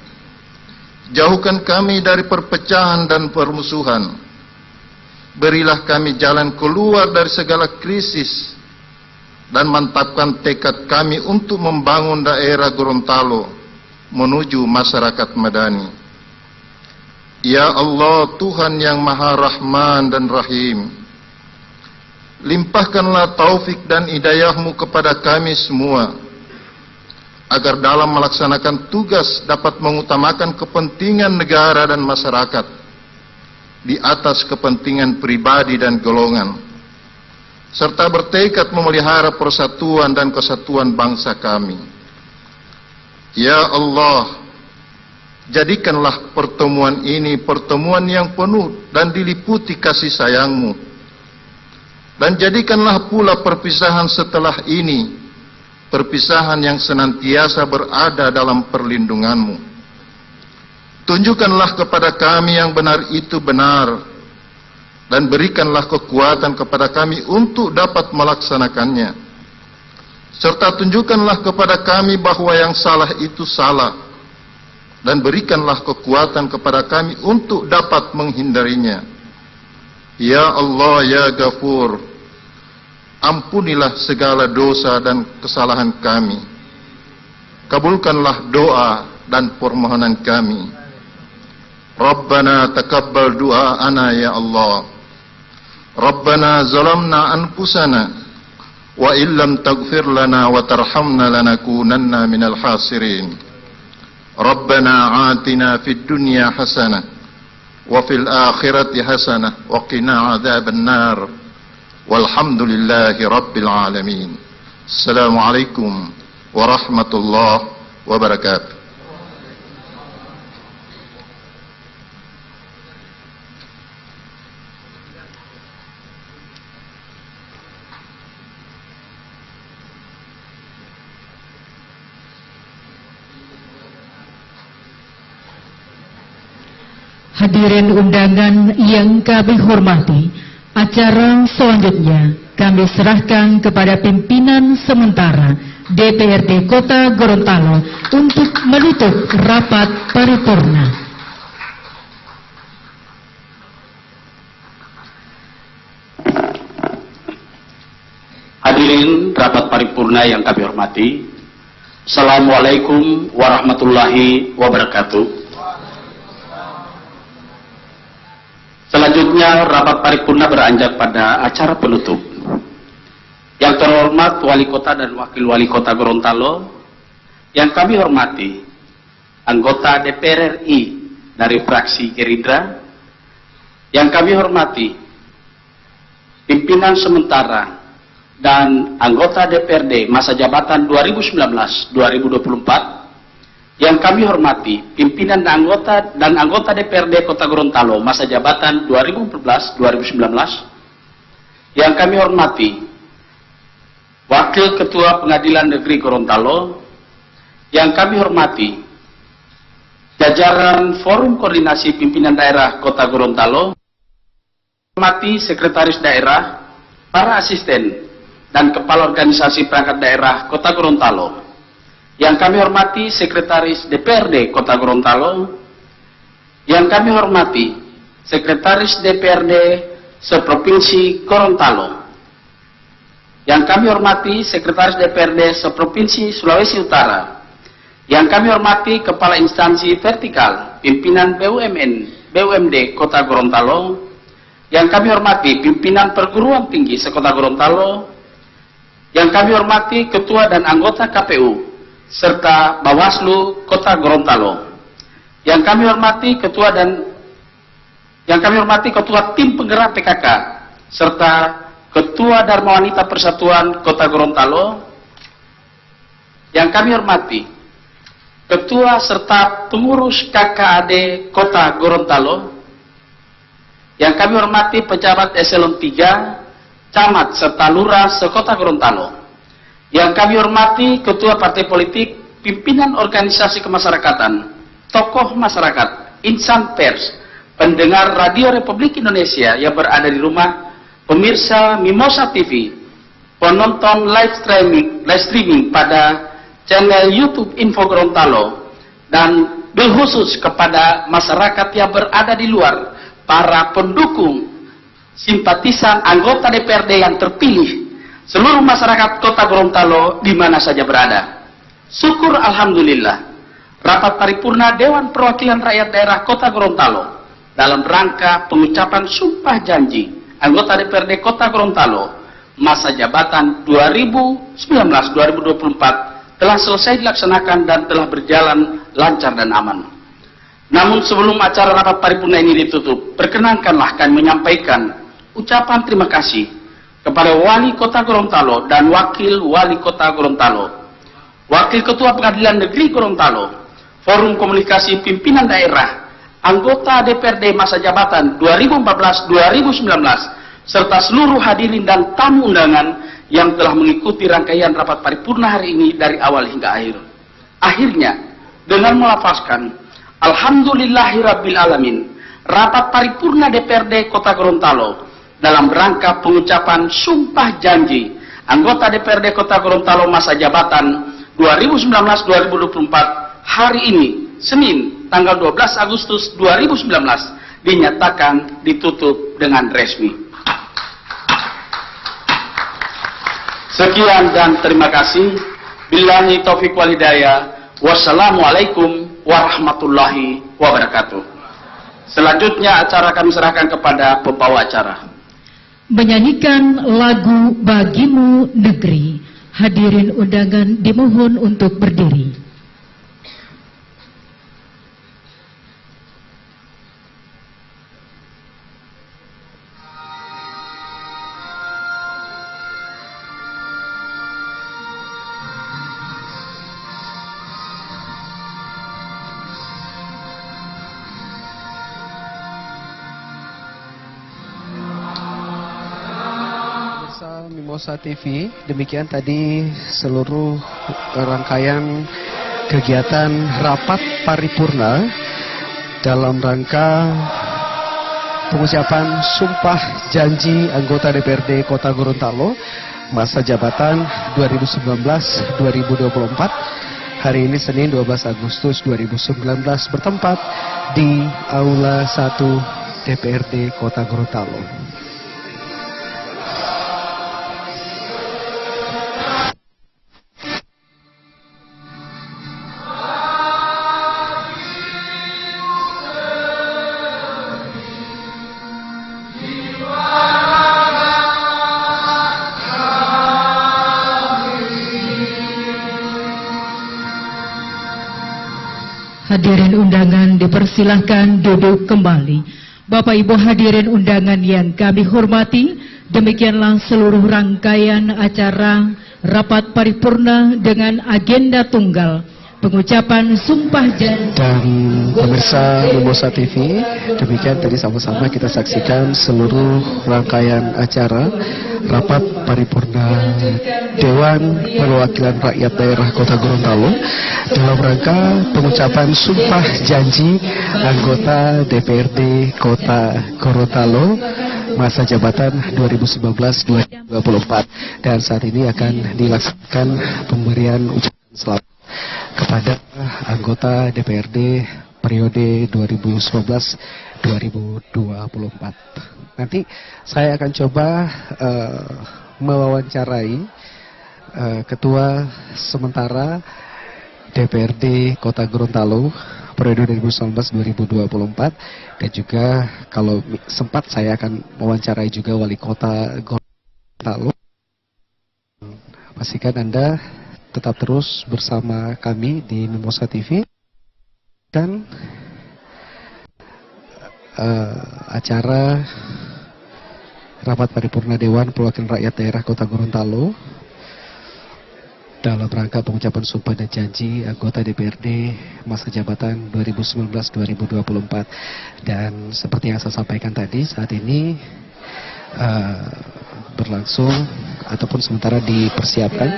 H: Jauhkan kami dari perpecahan dan permusuhan. Berilah kami jalan keluar dari segala krisis, dan mantapkan tekad kami untuk membangun daerah Gorontalo menuju masyarakat madani. Ya Allah, Tuhan yang Maha Rahman dan Rahim, limpahkanlah taufik dan hidayah-Mu kepada kami semua, agar dalam melaksanakan tugas dapat mengutamakan kepentingan negara dan masyarakat di atas kepentingan pribadi dan golongan, serta bertekad memelihara persatuan dan kesatuan bangsa kami. Ya Allah, jadikanlah pertemuan ini pertemuan yang penuh dan diliputi kasih sayang-Mu, dan jadikanlah pula perpisahan setelah ini perpisahan yang senantiasa berada dalam perlindungan-Mu. Tunjukkanlah kepada kami yang benar itu benar, dan berikanlah kekuatan kepada kami untuk dapat melaksanakannya. Serta tunjukkanlah kepada kami bahwa yang salah itu salah, dan berikanlah kekuatan kepada kami untuk dapat menghindarinya. Ya Allah, ya Ghafur, ampunilah segala dosa dan kesalahan kami. Kabulkanlah doa dan permohonan kami. Rabbana taqabbal du'aana ya Allah. Rabbana zalamna anfusana, wa illam taghfir lana wa tarhamna lanakunanna minal khasirin. Rabbana atina fid dunya hasanah, wa fil akhirati hasanah, wa qina adzaban nar. Walhamdulillahi Rabbil Alamin. Assalamualaikum warahmatullahi wabarakatuh.
C: Hadirin undangan yang kami hormati, acara selanjutnya kami serahkan kepada pimpinan sementara DPRD Kota Gorontalo untuk menutup rapat paripurna.
A: Hadirin rapat paripurna yang kami hormati, Assalamualaikum warahmatullahi wabarakatuh. Selanjutnya rapat paripurna beranjak pada acara penutup. Yang terhormat Wali Kota dan Wakil Wali Kota Gorontalo, yang kami hormati anggota DPR RI dari fraksi Gerindra, yang kami hormati pimpinan sementara dan anggota DPRD masa jabatan 2019-2024, yang kami hormati pimpinan dan anggota DPRD Kota Gorontalo masa jabatan 2014-2019, yang kami hormati Wakil Ketua Pengadilan Negeri Gorontalo, yang kami hormati jajaran Forum Koordinasi Pimpinan Daerah Kota Gorontalo, hormati Sekretaris Daerah, para asisten dan Kepala Organisasi Perangkat Daerah Kota Gorontalo, yang kami hormati Sekretaris DPRD Kota Gorontalo, yang kami hormati Sekretaris DPRD Seprovinsi Gorontalo, yang kami hormati Sekretaris DPRD Seprovinsi Sulawesi Utara, yang kami hormati Kepala Instansi Vertikal Pimpinan BUMD Kota Gorontalo, yang kami hormati Pimpinan Perguruan Tinggi Sekota Gorontalo, yang kami hormati Ketua dan anggota KPU serta Bawaslu Kota Gorontalo, yang kami hormati Ketua Tim Penggerak PKK serta Ketua Dharma Wanita Persatuan Kota Gorontalo, yang kami hormati Ketua serta pengurus KKAD Kota Gorontalo, yang kami hormati pejabat eselon 3, camat serta lurah sekota Gorontalo, yang kami hormati ketua partai politik, pimpinan organisasi kemasyarakatan, tokoh masyarakat, insan pers, pendengar Radio Republik Indonesia yang berada di rumah, pemirsa Mimosa TV, penonton live streaming pada channel YouTube Info Gorontalo, dan bil khusus kepada masyarakat yang berada di luar, para pendukung, simpatisan anggota DPRD yang terpilih, seluruh masyarakat Kota Gorontalo di mana saja berada. Syukur alhamdulillah, rapat paripurna Dewan Perwakilan Rakyat Daerah Kota Gorontalo dalam rangka pengucapan sumpah janji anggota DPRD Kota Gorontalo masa jabatan 2019-2024 telah selesai dilaksanakan dan telah berjalan lancar dan aman. Namun sebelum acara rapat paripurna ini ditutup, perkenankanlah kami menyampaikan ucapan terima kasih kepada Wali Kota Gorontalo dan Wakil Wali Kota Gorontalo, Wakil Ketua Pengadilan Negeri Gorontalo, Forum Komunikasi Pimpinan Daerah, anggota DPRD masa jabatan 2014-2019, serta seluruh hadirin dan tamu undangan yang telah mengikuti rangkaian rapat paripurna hari ini dari awal hingga akhir. Akhirnya, dengan melafazkan Alhamdulillahirabbil alamin, rapat paripurna DPRD Kota Gorontalo dalam rangka pengucapan sumpah janji anggota DPRD Kota Gorontalo masa jabatan 2019-2024 hari ini, Senin, tanggal 12 Agustus 2019, dinyatakan ditutup dengan resmi. Sekian dan terima kasih. Billahi taufiq wal hidayah. Wassalamualaikum warahmatullahi wabarakatuh. Selanjutnya acara kami serahkan kepada pembawa acara.
C: Menyanyikan lagu Bagimu Negeri. Hadirin undangan dimohon untuk berdiri.
B: Mimosa TV, demikian tadi seluruh rangkaian kegiatan rapat paripurna dalam rangka pengucapan sumpah janji anggota DPRD Kota Gorontalo masa jabatan 2019-2024 hari ini Senin 12 Agustus 2019 bertempat di Aula 1 DPRD Kota Gorontalo.
C: Hadirin undangan dipersilahkan duduk kembali. Bapak Ibu hadirin undangan yang kami hormati, demikianlah seluruh rangkaian acara rapat paripurna dengan agenda tunggal, pengucapan sumpah janji.
B: Dan pemirsa Mimosa TV, demikian tadi sama-sama kita saksikan seluruh rangkaian acara rapat paripurna Dewan Perwakilan Rakyat Daerah Kota Gorontalo dalam rangka pengucapan sumpah janji anggota DPRD Kota Gorontalo masa jabatan 2019-2024, dan saat ini akan dilaksanakan pemberian ucapan selamat kepada anggota DPRD periode 2019-2024. Nanti saya akan coba mewawancarai Ketua Sementara DPRD Kota Gorontalo periode 2019-2024, dan juga kalau sempat saya akan mewawancarai juga Wali Kota Gorontalo. Pastikan Anda tetap terus bersama kami di Mimosa TV, dan acara rapat paripurna Dewan Perwakilan Rakyat Daerah Kota Gorontalo dalam rangka pengucapan sumpah dan janji anggota DPRD masa jabatan 2019-2024. Dan seperti yang saya sampaikan tadi, saat ini berlangsung ataupun sementara dipersiapkan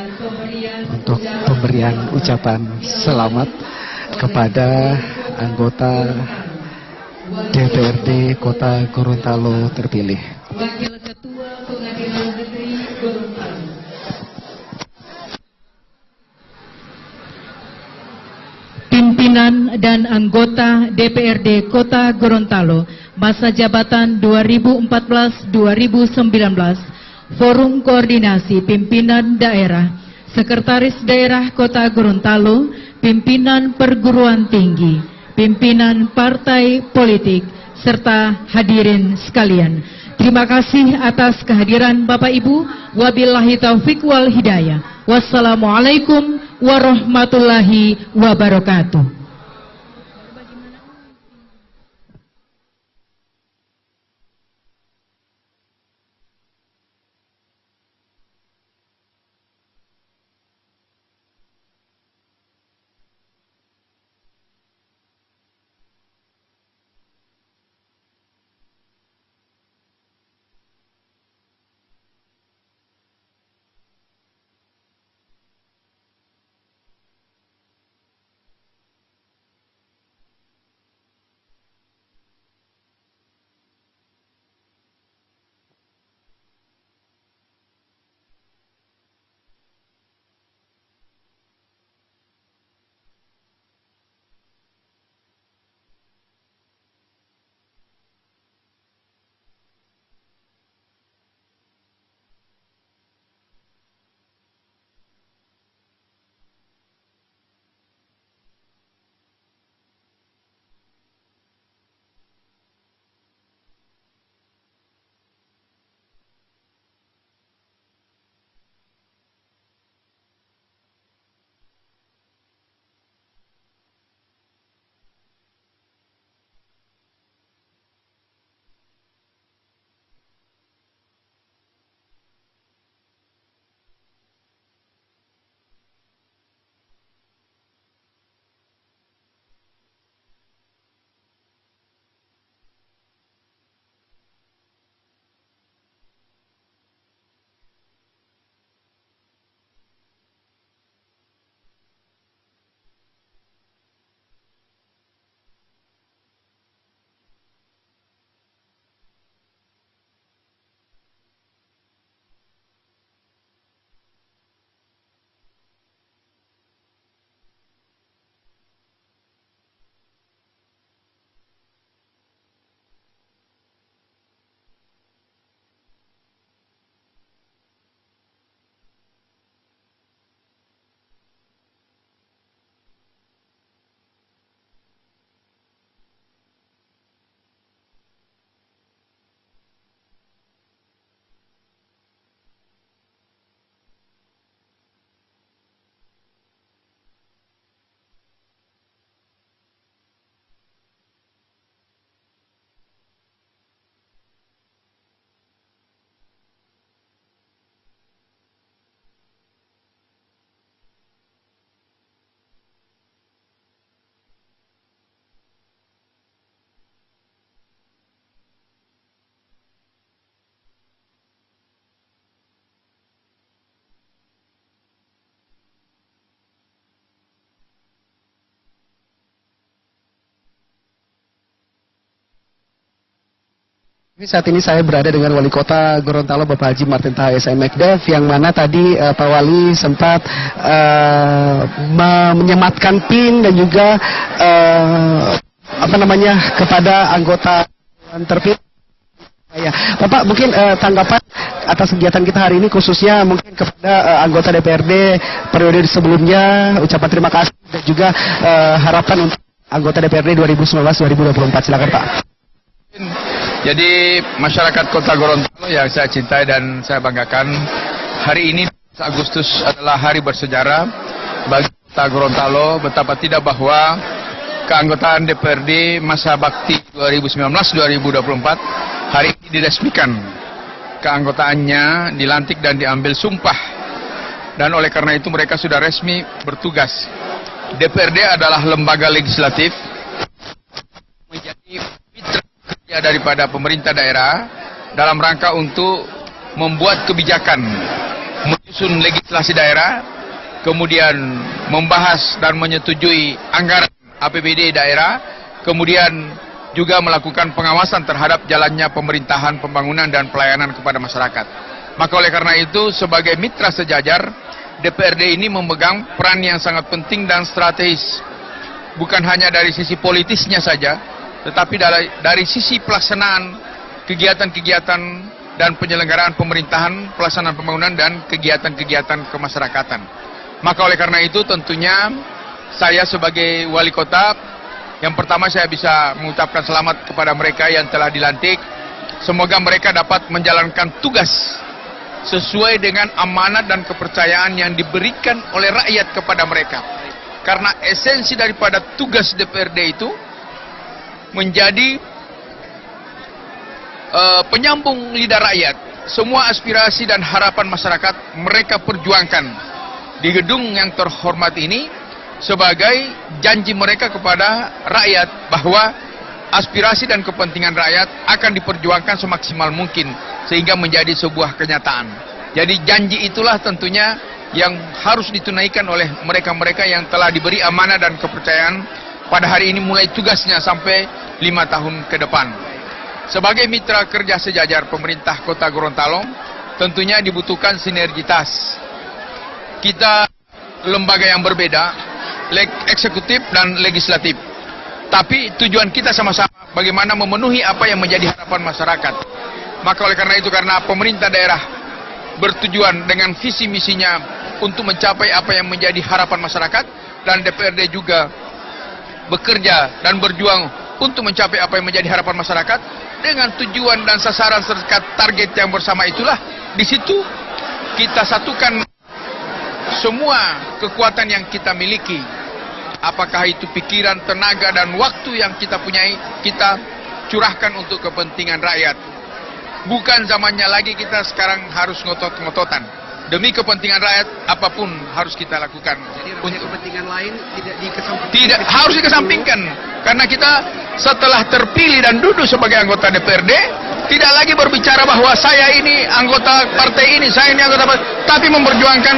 B: untuk pemberian ucapan selamat kepada anggota DPRD Kota Gorontalo terpilih.
C: Wakil Ketua Pengadilan Negeri Gorontalo. Pimpinan dan anggota DPRD Kota Gorontalo masa jabatan 2014-2019, Forum Koordinasi Pimpinan Daerah, Sekretaris Daerah Kota Gorontalo, Pimpinan Perguruan Tinggi, Pimpinan Partai Politik, serta hadirin sekalian. Terima kasih atas kehadiran Bapak Ibu. Wabillahi taufik wal hidayah. Wassalamualaikum warahmatullahi wabarakatuh.
B: Saat ini saya berada dengan Wali Kota Gorontalo Bapak Haji Martin Taha SMekDev, yang mana tadi Pak Wali sempat menyematkan PIN dan juga kepada anggota terpilih. Ya, Bapak mungkin tanggapan atas kegiatan kita hari ini, khususnya mungkin kepada anggota DPRD periode sebelumnya, ucapan terima kasih dan juga harapan untuk anggota DPRD 2019-2024. Silakan Pak.
G: Jadi masyarakat Kota Gorontalo yang saya cintai dan saya banggakan, hari ini Agustus adalah hari bersejarah bagi Kota Gorontalo. Betapa tidak bahwa keanggotaan DPRD masa bakti 2019-2024 hari ini diresmikan. Keanggotaannya dilantik dan diambil sumpah, dan oleh karena itu mereka sudah resmi bertugas. DPRD adalah lembaga legislatif, menjadi mitra kerja daripada pemerintah daerah dalam rangka untuk membuat kebijakan, menyusun legislasi daerah, kemudian membahas dan menyetujui anggaran APBD daerah, kemudian juga melakukan pengawasan terhadap jalannya pemerintahan, pembangunan dan pelayanan kepada masyarakat. Maka oleh karena itu, sebagai mitra sejajar, DPRD ini memegang peran yang sangat penting dan strategis, bukan hanya dari sisi politisnya saja, tetapi dari sisi pelaksanaan kegiatan-kegiatan dan penyelenggaraan pemerintahan, pelaksanaan pembangunan dan kegiatan-kegiatan kemasyarakatan. Maka oleh karena itu tentunya saya sebagai wali kota, yang pertama saya bisa mengucapkan selamat kepada mereka yang telah dilantik. Semoga mereka dapat menjalankan tugas sesuai dengan amanat dan kepercayaan yang diberikan oleh rakyat kepada mereka. Karena esensi daripada tugas DPRD itu menjadi penyambung lidah rakyat. Semua aspirasi dan harapan masyarakat mereka perjuangkan di gedung yang terhormat ini sebagai janji mereka kepada rakyat bahwa aspirasi dan kepentingan rakyat akan diperjuangkan semaksimal mungkin sehingga menjadi sebuah kenyataan. Jadi janji itulah tentunya yang harus ditunaikan oleh mereka-mereka yang telah diberi amanah dan kepercayaan pada hari ini mulai tugasnya sampai 5 tahun ke depan. Sebagai mitra kerja sejajar pemerintah Kota Gorontalo, tentunya dibutuhkan sinergitas. Kita lembaga yang berbeda, eksekutif dan legislatif. Tapi tujuan kita sama-sama bagaimana memenuhi apa yang menjadi harapan masyarakat. Maka oleh karena itu, karena pemerintah daerah bertujuan dengan visi misinya untuk mencapai apa yang menjadi harapan masyarakat, dan DPRD juga bekerja dan berjuang untuk mencapai apa yang menjadi harapan masyarakat dengan tujuan dan sasaran serta target yang bersama, itulah di situ kita satukan semua kekuatan yang kita miliki. Apakah itu pikiran, tenaga dan waktu yang kita punyai, kita curahkan untuk kepentingan rakyat. Bukan zamannya lagi kita sekarang harus ngotot-ngototan. Demi kepentingan rakyat, apapun harus kita lakukan.
B: Jadi untuk kepentingan lain
G: tidak harus dikesampingkan. Karena kita setelah terpilih dan duduk sebagai anggota DPRD, tidak lagi berbicara bahwa saya ini anggota partai ini, saya ini anggota partai, tapi memperjuangkan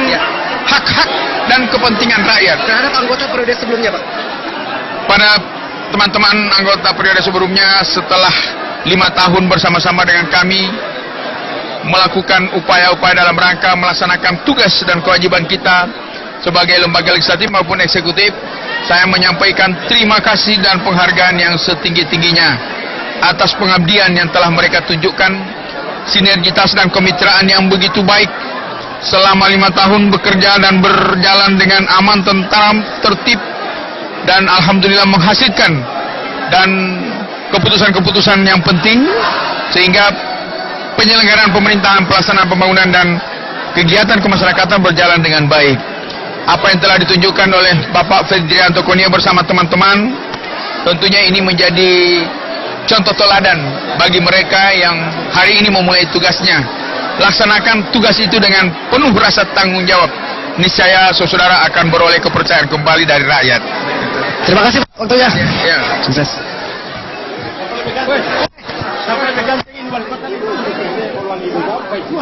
G: hak-hak dan kepentingan rakyat.
B: terhadap anggota periode sebelumnya, Pak.
G: Pada teman-teman anggota periode sebelumnya, setelah 5 tahun bersama-sama dengan kami melakukan upaya-upaya dalam rangka melaksanakan tugas dan kewajiban kita sebagai lembaga legislatif maupun eksekutif, saya menyampaikan terima kasih dan penghargaan yang setinggi-tingginya atas pengabdian yang telah mereka tunjukkan, sinergitas dan kemitraan yang begitu baik selama 5 tahun bekerja dan berjalan dengan aman, tentram, tertib, dan alhamdulillah menghasilkan dan keputusan-keputusan yang penting sehingga penyelenggaraan pemerintahan, pelaksanaan pembangunan dan kegiatan kemasyarakatan berjalan dengan baik. Apa yang telah ditunjukkan oleh Bapak Ferdrianto Konia bersama teman-teman, tentunya ini menjadi contoh teladan bagi mereka yang hari ini memulai tugasnya. Laksanakan tugas itu dengan penuh rasa tanggung jawab. Niscaya saudara akan beroleh kepercayaan kembali dari rakyat.
B: Terima kasih Pak waktunya.
G: Ya.
B: Sukses.
F: Sampai digantiin wali kota itu. Orang ibu bapak itu.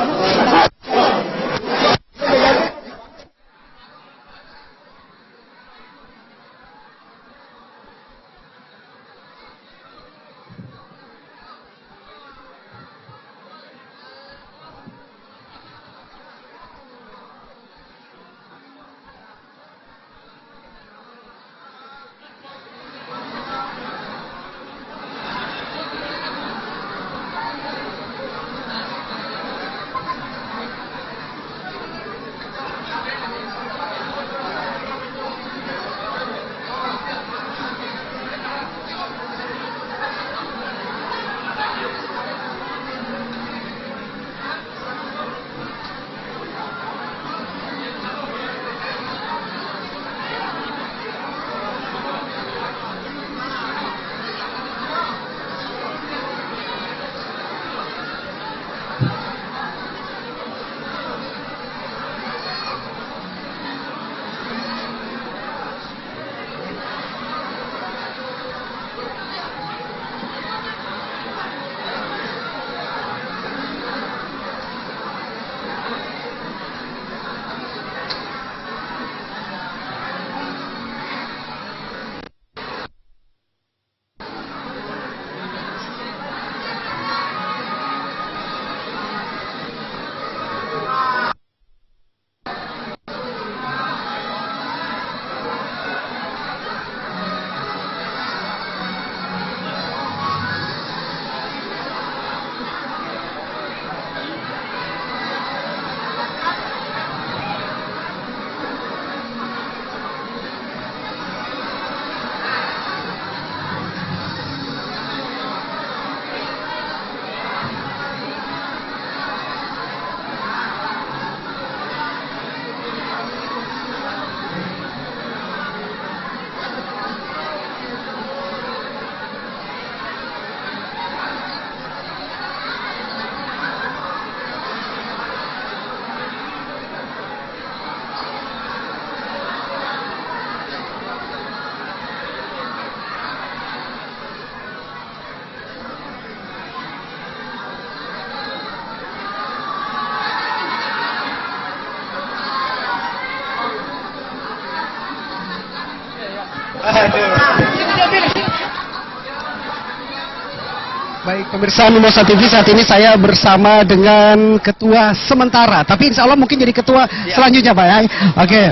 B: Baik, pemirsa Mimosa TV, saat ini saya bersama dengan ketua sementara, tapi insya Allah mungkin jadi ketua selanjutnya, Pak ya. Oke.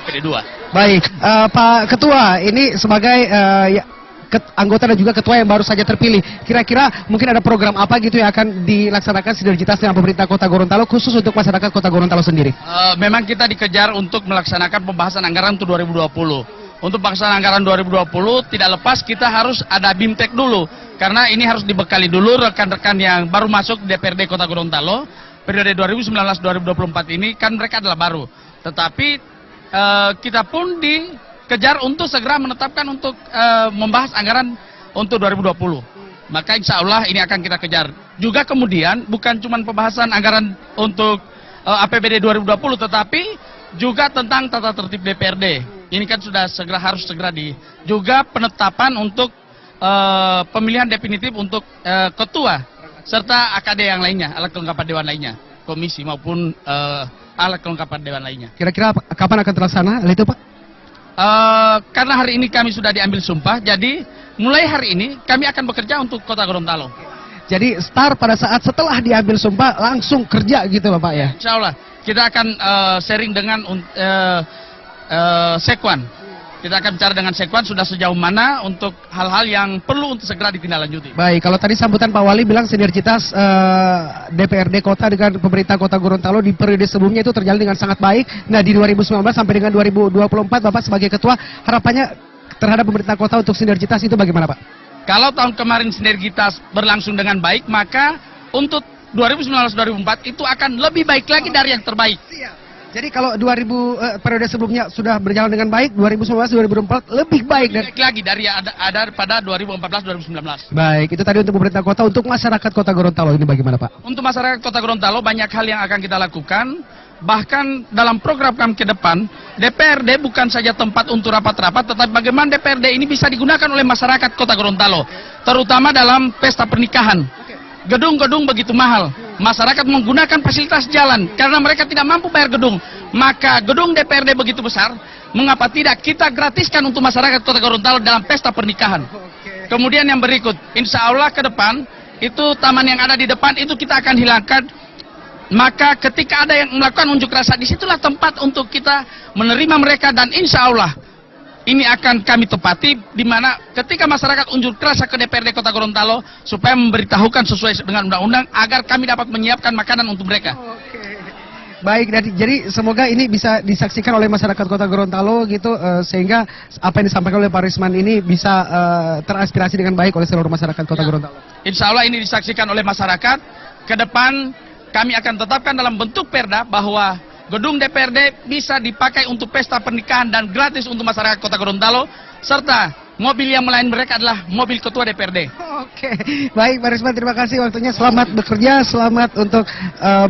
A: DPD 2.
B: Baik, Pak Ketua, ini sebagai anggota dan juga ketua yang baru saja terpilih, kira-kira mungkin ada program apa gitu yang akan dilaksanakan sinergitas dengan pemerintah Kota Gorontalo khusus untuk masyarakat Kota Gorontalo sendiri?
A: Memang kita dikejar untuk melaksanakan pembahasan anggaran untuk 2020. Untuk pelaksanaan anggaran 2020 tidak lepas kita harus ada BIMTEK dulu. Karena ini harus dibekali dulu rekan-rekan yang baru masuk DPRD Kota Gorontalo. Periode 2019-2024 ini kan mereka adalah baru. Tetapi kita pun dikejar untuk segera menetapkan untuk membahas anggaran untuk 2020. Maka insya Allah ini akan kita kejar. Juga kemudian bukan cuma pembahasan anggaran untuk APBD 2020 tetapi juga tentang tata tertib DPRD. Ini kan sudah harus segera juga penetapan untuk pemilihan definitif untuk ketua serta AKD yang lainnya, alat kelengkapan dewan lainnya, komisi maupun alat kelengkapan dewan lainnya.
B: Kira-kira kapan akan terlaksana hal itu, Pak?
A: Karena hari ini kami sudah diambil sumpah, jadi mulai hari ini kami akan bekerja untuk Kota Gorontalo.
B: Jadi start pada saat setelah diambil sumpah langsung kerja gitu Bapak ya?
A: Insya Allah kita akan sharing dengan Sekwan. Kita akan bicara dengan Sekwan sudah sejauh mana untuk hal-hal yang perlu untuk segera ditindaklanjuti.
B: Baik, kalau tadi sambutan Pak Wali bilang sinergitas DPRD Kota dengan pemerintah Kota Gorontalo di periode sebelumnya itu terjalin dengan sangat baik. Nah di 2019 sampai dengan 2024 Bapak sebagai ketua harapannya terhadap pemerintah kota untuk sinergitas itu bagaimana Pak?
A: Kalau tahun kemarin sinergitas berlangsung dengan baik, maka untuk 2019-2024 itu akan lebih baik lagi dari yang terbaik.
B: Jadi kalau periode sebelumnya sudah berjalan dengan baik, 2019-2024 lebih baik
A: lagi dari ada pada 2014-2019.
B: Baik, itu tadi untuk pemerintah kota. Untuk masyarakat Kota Gorontalo ini bagaimana Pak?
A: Untuk masyarakat Kota Gorontalo banyak hal yang akan kita lakukan. Bahkan dalam program kami ke depan, DPRD bukan saja tempat untuk rapat-rapat, tetapi bagaimana DPRD ini bisa digunakan oleh masyarakat Kota Gorontalo, terutama dalam pesta pernikahan. Gedung-gedung begitu mahal, masyarakat menggunakan fasilitas jalan karena mereka tidak mampu bayar gedung. Maka gedung DPRD begitu besar, mengapa tidak kita gratiskan untuk masyarakat Kota Gorontalo dalam pesta pernikahan. Kemudian yang berikut, insya Allah ke depan, itu taman yang ada di depan itu kita akan hilangkan. Maka ketika ada yang melakukan unjuk rasa, disitulah tempat untuk kita menerima mereka dan insya Allah ini akan kami tepati di mana ketika masyarakat unjuk rasa ke DPRD Kota Gorontalo supaya memberitahukan sesuai dengan undang-undang agar kami dapat menyiapkan makanan untuk mereka.
B: Baik, jadi semoga ini bisa disaksikan oleh masyarakat Kota Gorontalo gitu sehingga apa yang disampaikan oleh Pak Risman ini bisa teraspirasi dengan baik oleh seluruh masyarakat Kota Gorontalo.
A: Insya Allah ini disaksikan oleh masyarakat. Ke depan kami akan tetapkan dalam bentuk perda bahwa gedung DPRD bisa dipakai untuk pesta pernikahan dan gratis untuk masyarakat Kota Gorontalo, serta mobil yang melayani mereka adalah mobil ketua DPRD.
B: Oke, baik Pak Risman, terima kasih waktunya. Selamat bekerja, selamat untuk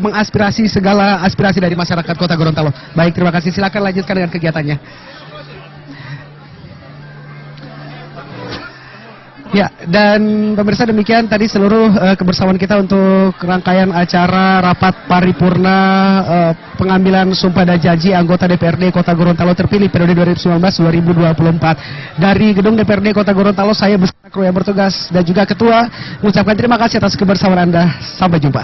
B: mengaspirasi segala aspirasi dari masyarakat Kota Gorontalo. Baik, terima kasih. Silakan lanjutkan dengan kegiatannya. Ya, dan pemirsa demikian tadi seluruh kebersamaan kita untuk rangkaian acara rapat paripurna pengambilan sumpah dan janji anggota DPRD Kota Gorontalo terpilih periode 2019-2024. Dari gedung DPRD Kota Gorontalo, saya beserta kru yang bertugas dan juga ketua mengucapkan terima kasih atas kebersamaan Anda. Sampai jumpa.